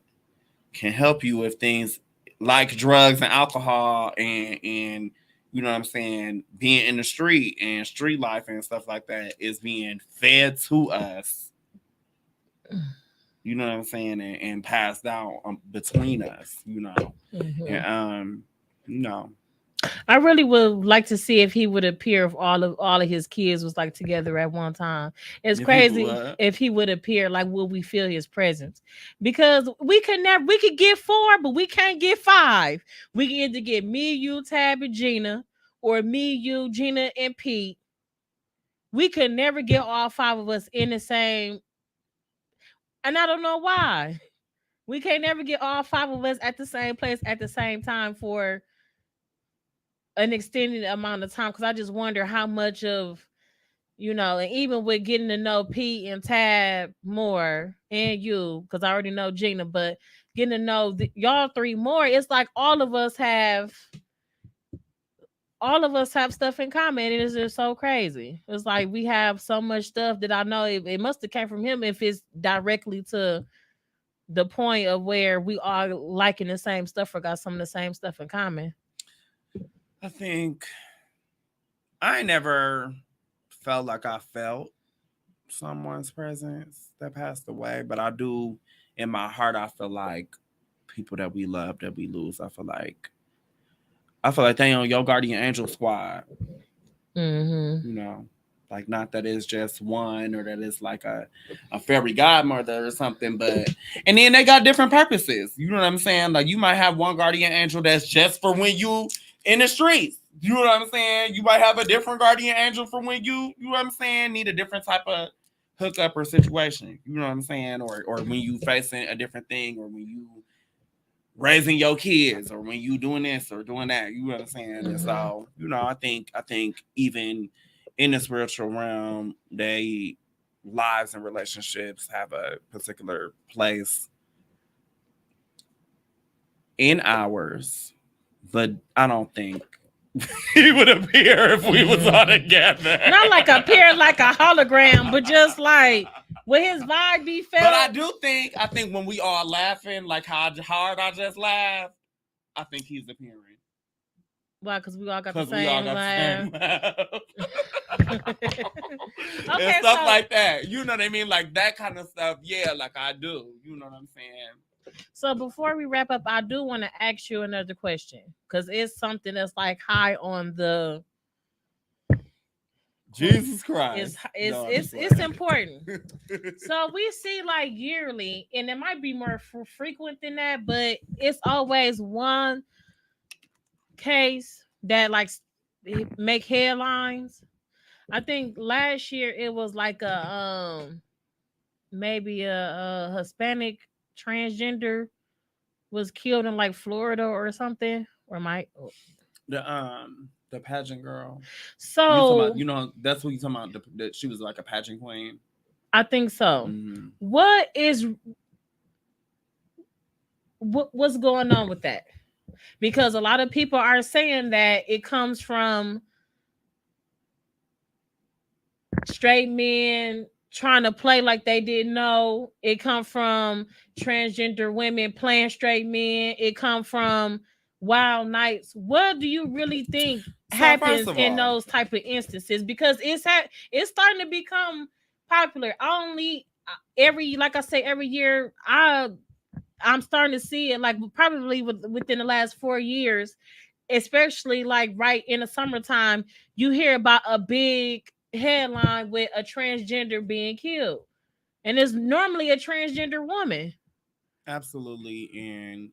Speaker 2: can help you with things like drugs and alcohol and you know what I'm saying, being in the street and street life and stuff like that is being fed to us. You know what I'm saying, and passed down between us. You know,
Speaker 1: Mm-hmm.
Speaker 2: and you know,
Speaker 1: I really would like to see if he would appear if all of his kids was like together at one time. It's crazy if he would appear. Like, will we feel his presence? Because we could get 4, but we can't get 5. We can either get me, you, Tab, and Gina, or me, you, Gina, and Pete. We could never get all 5 of us in the same, and I don't know why. We can't never get all 5 of us at the same place at the same time for an extended amount of time, because I just wonder how much of, you know, and even with getting to know Pete and Tab more, and you, because I already know Gina, but getting to know y'all 3 more, it's like all of us have all of us have stuff in common. It is just so crazy. It's like we have so much stuff that I know it must have came from him if it's directly to the point of where we are liking the same stuff or got some of the same stuff in common.
Speaker 2: I think I never felt like I felt someone's presence that passed away, but I do in my heart. I feel like people that we love that we lose. I feel like they on your guardian angel squad.
Speaker 1: Mm-hmm.
Speaker 2: You know, like not that it's just one or that it's like a fairy godmother or something, but and then they got different purposes. You know what I'm saying? Like you might have one guardian angel that's just for when you in the streets. You know what I'm saying? You might have a different guardian angel for when you know what I'm saying, need a different type of hookup or situation. You know what I'm saying? Or when you facing a different thing, or when you raising your kids, or when you doing this or doing that. You know what I'm saying?
Speaker 1: Mm-hmm.
Speaker 2: And so, you know, I think even in the spiritual realm, they lives and relationships have a particular place in ours, but I don't think he would appear if we was all together.
Speaker 1: Not like appear like a hologram, but just like would his vibe be felt?
Speaker 2: But I think when we all laughing, like how hard I just laughed, I think he's appearing.
Speaker 1: Why? Because we all got the
Speaker 2: Because we all
Speaker 1: same
Speaker 2: got
Speaker 1: laugh.
Speaker 2: the same laugh.
Speaker 1: Okay,
Speaker 2: and stuff
Speaker 1: so-
Speaker 2: like that. You know what I mean? Like that kind of stuff. Yeah, like I do. You know what I'm saying?
Speaker 1: So before we wrap up, I do want to ask you another question because it's something that's like high on the.
Speaker 2: Jesus Christ. No, I'm just
Speaker 1: It's
Speaker 2: playing.
Speaker 1: important. So we see like yearly, and it might be more frequent than that, but it's always one case that like make headlines. I think last year it was like a maybe a Hispanic transgender was killed in like Florida or something. Or might
Speaker 2: The pageant girl.
Speaker 1: so
Speaker 2: You know, that's what you talking about. That she was like a pageant queen.
Speaker 1: I think so.
Speaker 2: Mm-hmm.
Speaker 1: What's going on with that? Because a lot of people are saying that it comes from straight men trying to play like they didn't know. It come from transgender women playing straight men. It come from wild nights. What do you really think happens in those type of instances? Because it's starting to become popular. Like I say, every year I'm starting to see it, like probably within the last 4 years, especially like right in the summertime, you hear about a big headline with a transgender being killed. And it's normally a transgender woman.
Speaker 2: Absolutely. And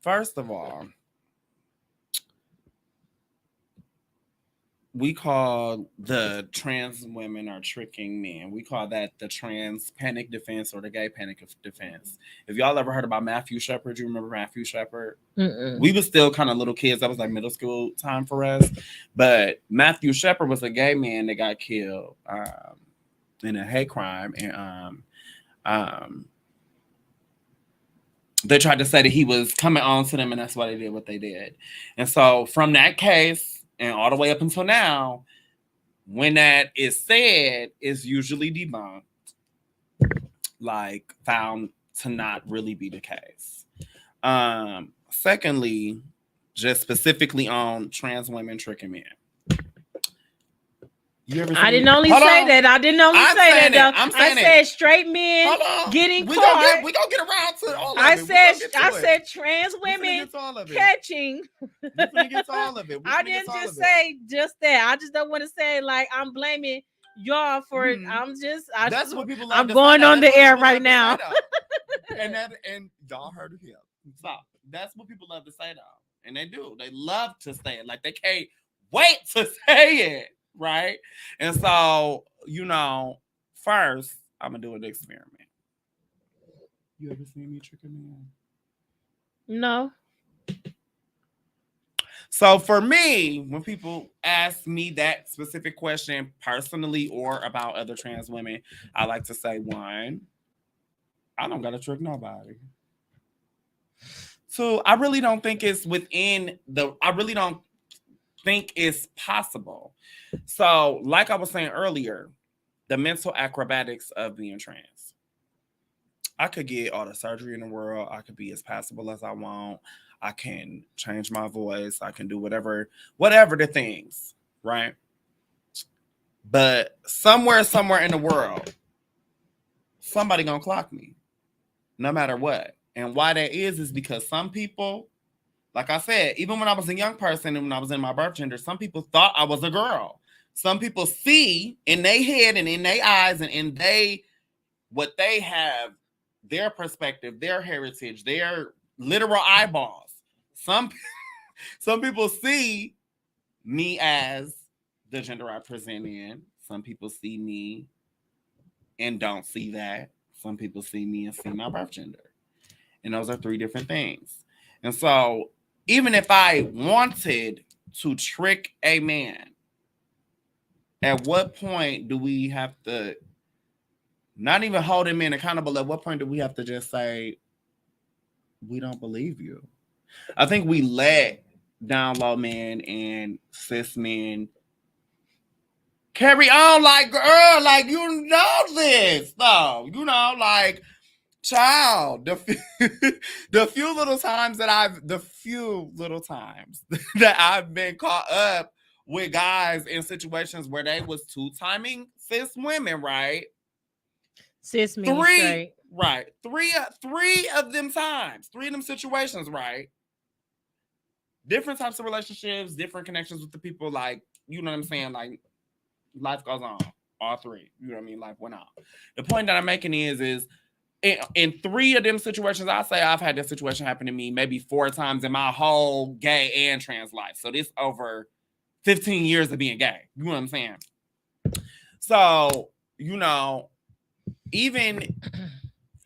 Speaker 2: first of all, we call the trans women are tricking men. We call that the trans panic defense or the gay panic defense. If y'all ever heard about Matthew Shepard, you remember Matthew Shepard?
Speaker 1: Mm-mm.
Speaker 2: We were still kind of little kids. That was like middle school time for us. But Matthew Shepard was a gay man that got killed in a hate crime. And they tried to say that he was coming on to them, and that's why they did what they did. And so from that case, and all the way up until now, when that is said, it's usually debunked, like found to not really be the case. Secondly, just specifically on trans women tricking men.
Speaker 1: I didn't only say that. I didn't only say that though.
Speaker 2: I
Speaker 1: said straight men getting caught.
Speaker 2: We gonna get around to all of
Speaker 1: I
Speaker 2: it.
Speaker 1: I said trans women catching.
Speaker 2: We get to all of it.
Speaker 1: I didn't just say just that. I just don't want to say like I'm blaming y'all for it.
Speaker 2: That's what people.
Speaker 1: I'm going on the air right now.
Speaker 2: and y'all heard of him. Stop. That's what people love to say though, and they do. They love to say it. Like they can't wait to say it. Right. And so, you know, first, I'm going to do an experiment. You ever seen me trick a man?
Speaker 1: No.
Speaker 2: So for me, when people ask me that specific question personally or about other trans women, I like to say, one, I don't got to trick nobody. Two, I really don't think it's I really don't think it's possible. So, like I was saying earlier, the mental acrobatics of being trans. I could get all the surgery in the world. I could be as passable as I want. I can change my voice. I can do whatever the things, right? But somewhere in the world, somebody gonna clock me, no matter what. And why that is because some people, like I said, even when I was a young person and when I was in my birth gender, some people thought I was a girl. Some people see in their head and in their eyes and in what they have, their perspective, their heritage, their literal eyeballs. Some people see me as the gender I present in. Some people see me and don't see that. Some people see me and see my birth gender. And those are three different things. And so even if I wanted to trick a man, at what point do we have to not even hold him in accountable? At what point do we have to just say, we don't believe you? I think we let down low men and cis men carry on like, girl, like, you know this, though. You know, like, child, the few little times that I've been caught up with guys in situations where they was two-timing cis women, right?
Speaker 1: Cis men straight.
Speaker 2: Right. Three of them situations, right? Different types of relationships, different connections with the people, like, you know what I'm saying? Like, life goes on. All three. You know what I mean? Life went on. The point that I'm making is in three of them situations, I say I've had this situation happen to me maybe 4 times in my whole gay and trans life. So this over 15 years of being gay. You know what I'm saying? So, you know, even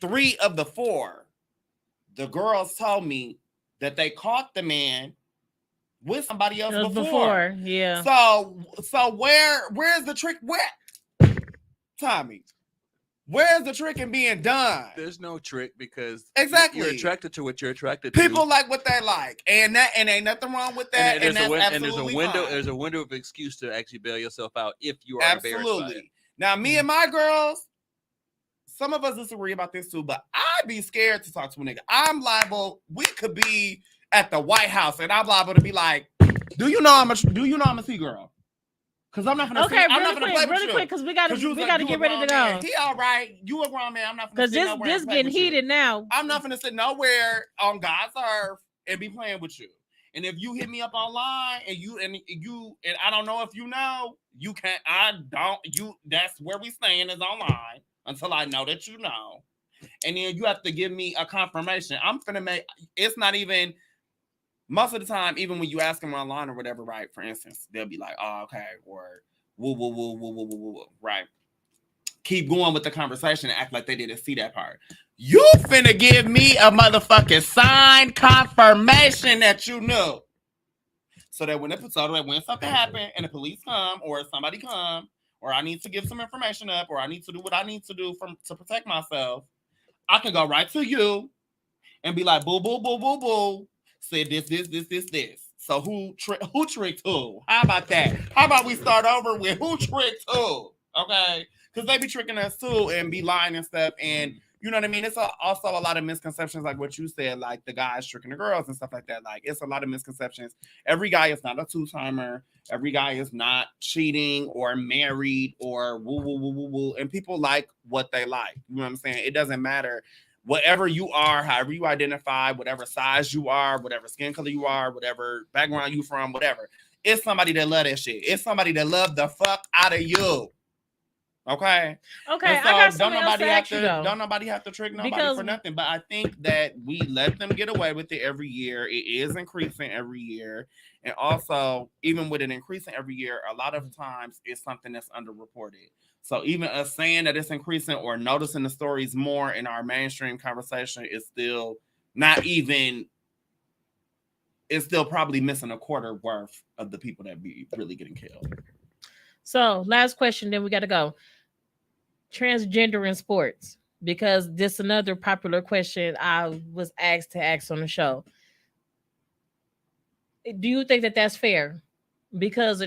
Speaker 2: 3 of the 4, the girls told me that they caught the man with somebody else before.
Speaker 1: Yeah.
Speaker 2: So where's the trick? Where, Tommy? Where's the trick in being done?
Speaker 3: There's no trick because
Speaker 2: exactly
Speaker 3: you're attracted to what you're attracted to.
Speaker 2: People like what they like, and ain't nothing wrong with that. And there's a
Speaker 3: window.
Speaker 2: Fine.
Speaker 3: There's a window of excuse to actually bail yourself out if you are
Speaker 2: absolutely. Now, me and my girls, some of us disagree about this too, but I'd be scared to talk to a nigga. I'm liable. We could be at the White House, and I'm liable to be like, "Do you know I'm a C-girl?" Because I'm not gonna.
Speaker 1: Okay, really quick, because we gotta get ready to go.
Speaker 2: He all right. You a grown man. I'm not gonna.
Speaker 1: Because this getting heated now.
Speaker 2: I'm not gonna sit nowhere on God's earth and be playing with you. And if you hit me up online and I don't know if you know, you can't. I don't. You. That's where we staying is online until I know that you know. And then you have to give me a confirmation. I'm finna make. It's not even. Most of the time, even when you ask them online or whatever, right? For instance, they'll be like, "Oh, okay," or "Woo, right?" Keep going with the conversation and act like they didn't see that part. You finna give me a motherfucking signed confirmation that you knew, so that when something happen and the police come or somebody come or I need to give some information up or I need to do what I need to do to protect myself, I can go right to you and be like, "Boo, boo, boo, boo, boo." Said this. So who tricked who? How about that? How about we start over with who tricked who? Okay, because they be tricking us too and be lying and stuff. And you know what I mean? It's also a lot of misconceptions, like what you said, like the guys tricking the girls and stuff like that. Like it's a lot of misconceptions. Every guy is not a 2-timer. Every guy is not cheating or married or woo. And people like what they like. You know what I'm saying? It doesn't matter. Whatever you are, however you identify, whatever size you are, whatever skin color you are, whatever background you from, whatever. It's somebody that love that shit. It's somebody that love the fuck out of you. Okay.
Speaker 1: Okay.
Speaker 2: So
Speaker 1: I got something else to ask you though.
Speaker 2: Don't nobody have to trick nobody for nothing. But I think that we let them get away with it every year. It is increasing every year. And also, even with it increasing every year, a lot of times it's something that's underreported. So even us saying that it's increasing or noticing the stories more in our mainstream conversation is still not even, it's still probably missing a quarter worth of the people that be really getting killed.
Speaker 1: So last question, then we got to go. Transgender in sports, because this is another popular question I was asked to ask on the show. Do you think that that's fair? because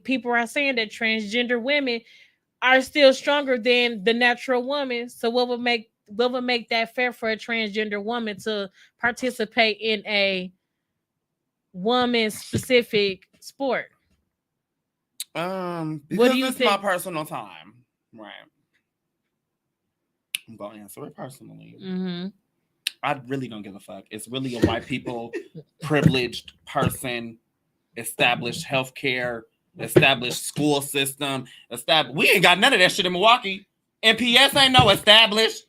Speaker 1: people are saying that transgender women are still stronger than the natural woman. So what would make that fair for a transgender woman to participate in a woman specific sport?
Speaker 2: Because
Speaker 1: What do you
Speaker 2: it's my
Speaker 1: think?
Speaker 2: personal time, right? I'm gonna answer it personally.
Speaker 1: Mm-hmm.
Speaker 2: I really don't give a fuck. It's really a white people, privileged person, established healthcare, established school system, we ain't got none of that shit in Milwaukee. MPS ain't no established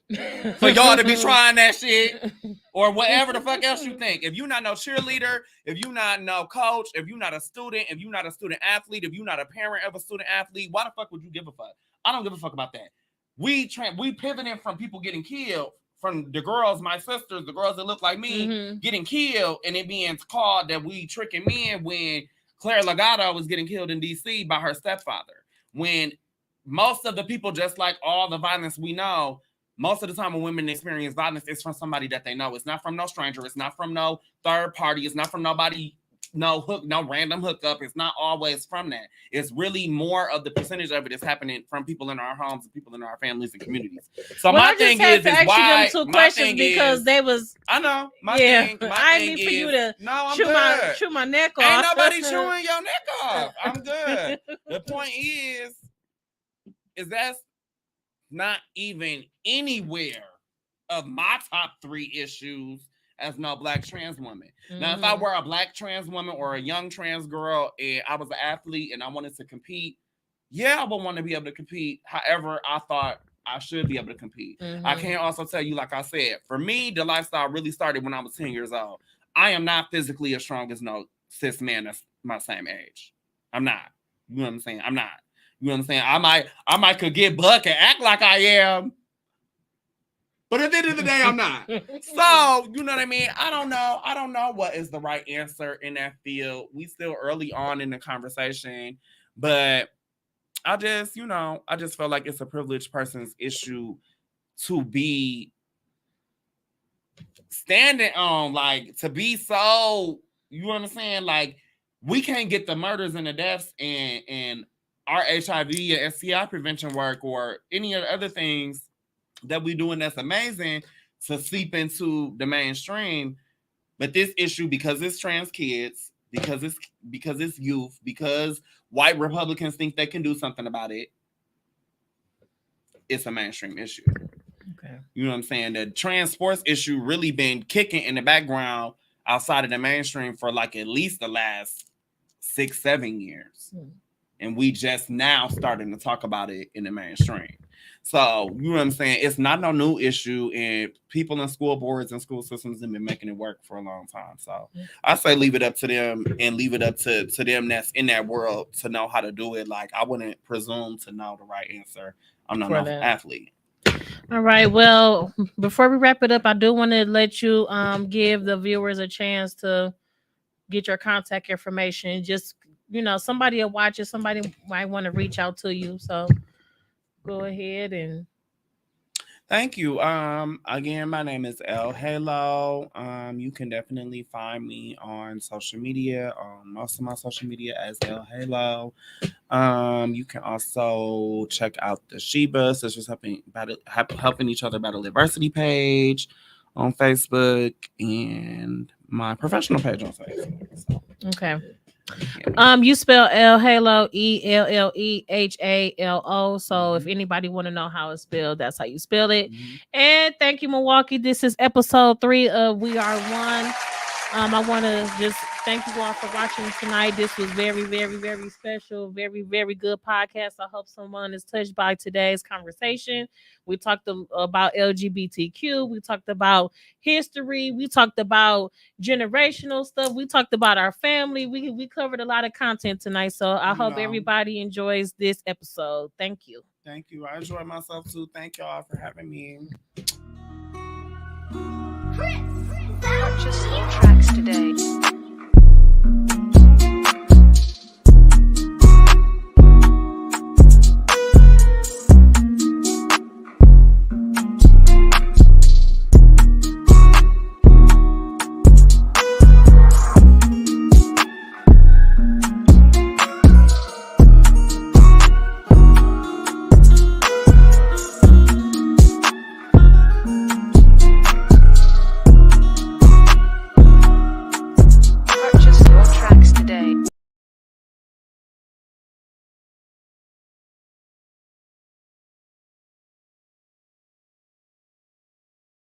Speaker 2: for y'all to be trying that shit or whatever the fuck else you think. If you not no cheerleader, if you not no coach, if you not a student, if you not a student athlete, if you not a parent of a student athlete, why the fuck would you give a fuck? I don't give a fuck about that. We pivoting from people getting killed, from the girls, my sisters, the girls that look like me, getting killed, and it being called that we tricking men when Claire Legato was getting killed in DC by her stepfather. When most of the people, just like all the violence we know, most of the time when women experience violence, it's from somebody that they know. It's not from no stranger. It's not from no third party. It's not from nobody, no random hookup. It's not always from that. It's really more of the percentage of it is happening from people in our homes and people in our families and communities. So
Speaker 1: well,
Speaker 2: my thing is why
Speaker 1: them two questions because they was.
Speaker 2: I know.
Speaker 1: I didn't mean for you to chew my neck off.
Speaker 2: Ain't nobody chewing your neck off. I'm good. The point is that's not even anywhere of my top 3 issues as no black trans woman. Now, if I were a black trans woman or a young trans girl and I was an athlete and I wanted to compete, yeah, I would want to be able to compete. However, I thought I should be able to compete. I can also tell you, like I said, for me, the lifestyle really started when I was 10 years old. I am not physically as strong as no cis man that's my same age. I'm not. You know what I'm saying? I'm not. You know what I'm saying? I might could get buck and act like I am, but at the end of the day, I'm not. So, you know what I mean? I don't know what is the right answer in that field. We still early on in the conversation, but I just feel like it's a privileged person's issue to be standing on, like, to be so, you know what I'm saying? Like, we can't get the murders and the deaths and our HIV and STI prevention work or any of the other things that we doing that's amazing to seep into the mainstream. But this issue, because it's trans kids, because it's youth, because white Republicans think they can do something about it, it's a mainstream issue.
Speaker 1: Okay.
Speaker 2: You know what I'm saying? The trans sports issue really been kicking in the background outside of the mainstream for like at least the last 6-7 years. And we just now starting to talk about it in the mainstream. So, you know what I'm saying? It's not no new issue, and people in school boards and school systems have been making it work for a long time. So I say leave it up to them and leave it up to them that's in that world to know how to do it. Like, I wouldn't presume to know the right answer. I'm not an athlete.
Speaker 1: All right. Well, before we wrap it up, I do want to let you give the viewers a chance to get your contact information. Just, somebody will watch it. Somebody might want to reach out to you. So go ahead and.
Speaker 2: Thank you. Again, my name is El Halo. You can definitely find me on social media, on most of my social media as El Halo. You can also check out the Sheba Sisters helping each other battle diversity page on Facebook and my professional page on Facebook. So.
Speaker 1: Okay. You spell El Halo ELLEHALO. So if anybody want to know how it's spelled, that's how you spell it. And thank you, Milwaukee. This is episode 3 of We Are One. I want to just thank you all for watching tonight. This was very, very, very special, very, very good podcast. I hope someone is touched by today's conversation. We talked about LGBTQ. We talked about history. We talked about generational stuff. We talked about our family. We covered a lot of content tonight. So I hope everybody enjoys this episode. Thank you.
Speaker 2: Thank you. I enjoyed myself too. Thank y'all for having me.
Speaker 4: Purchase your tracks today.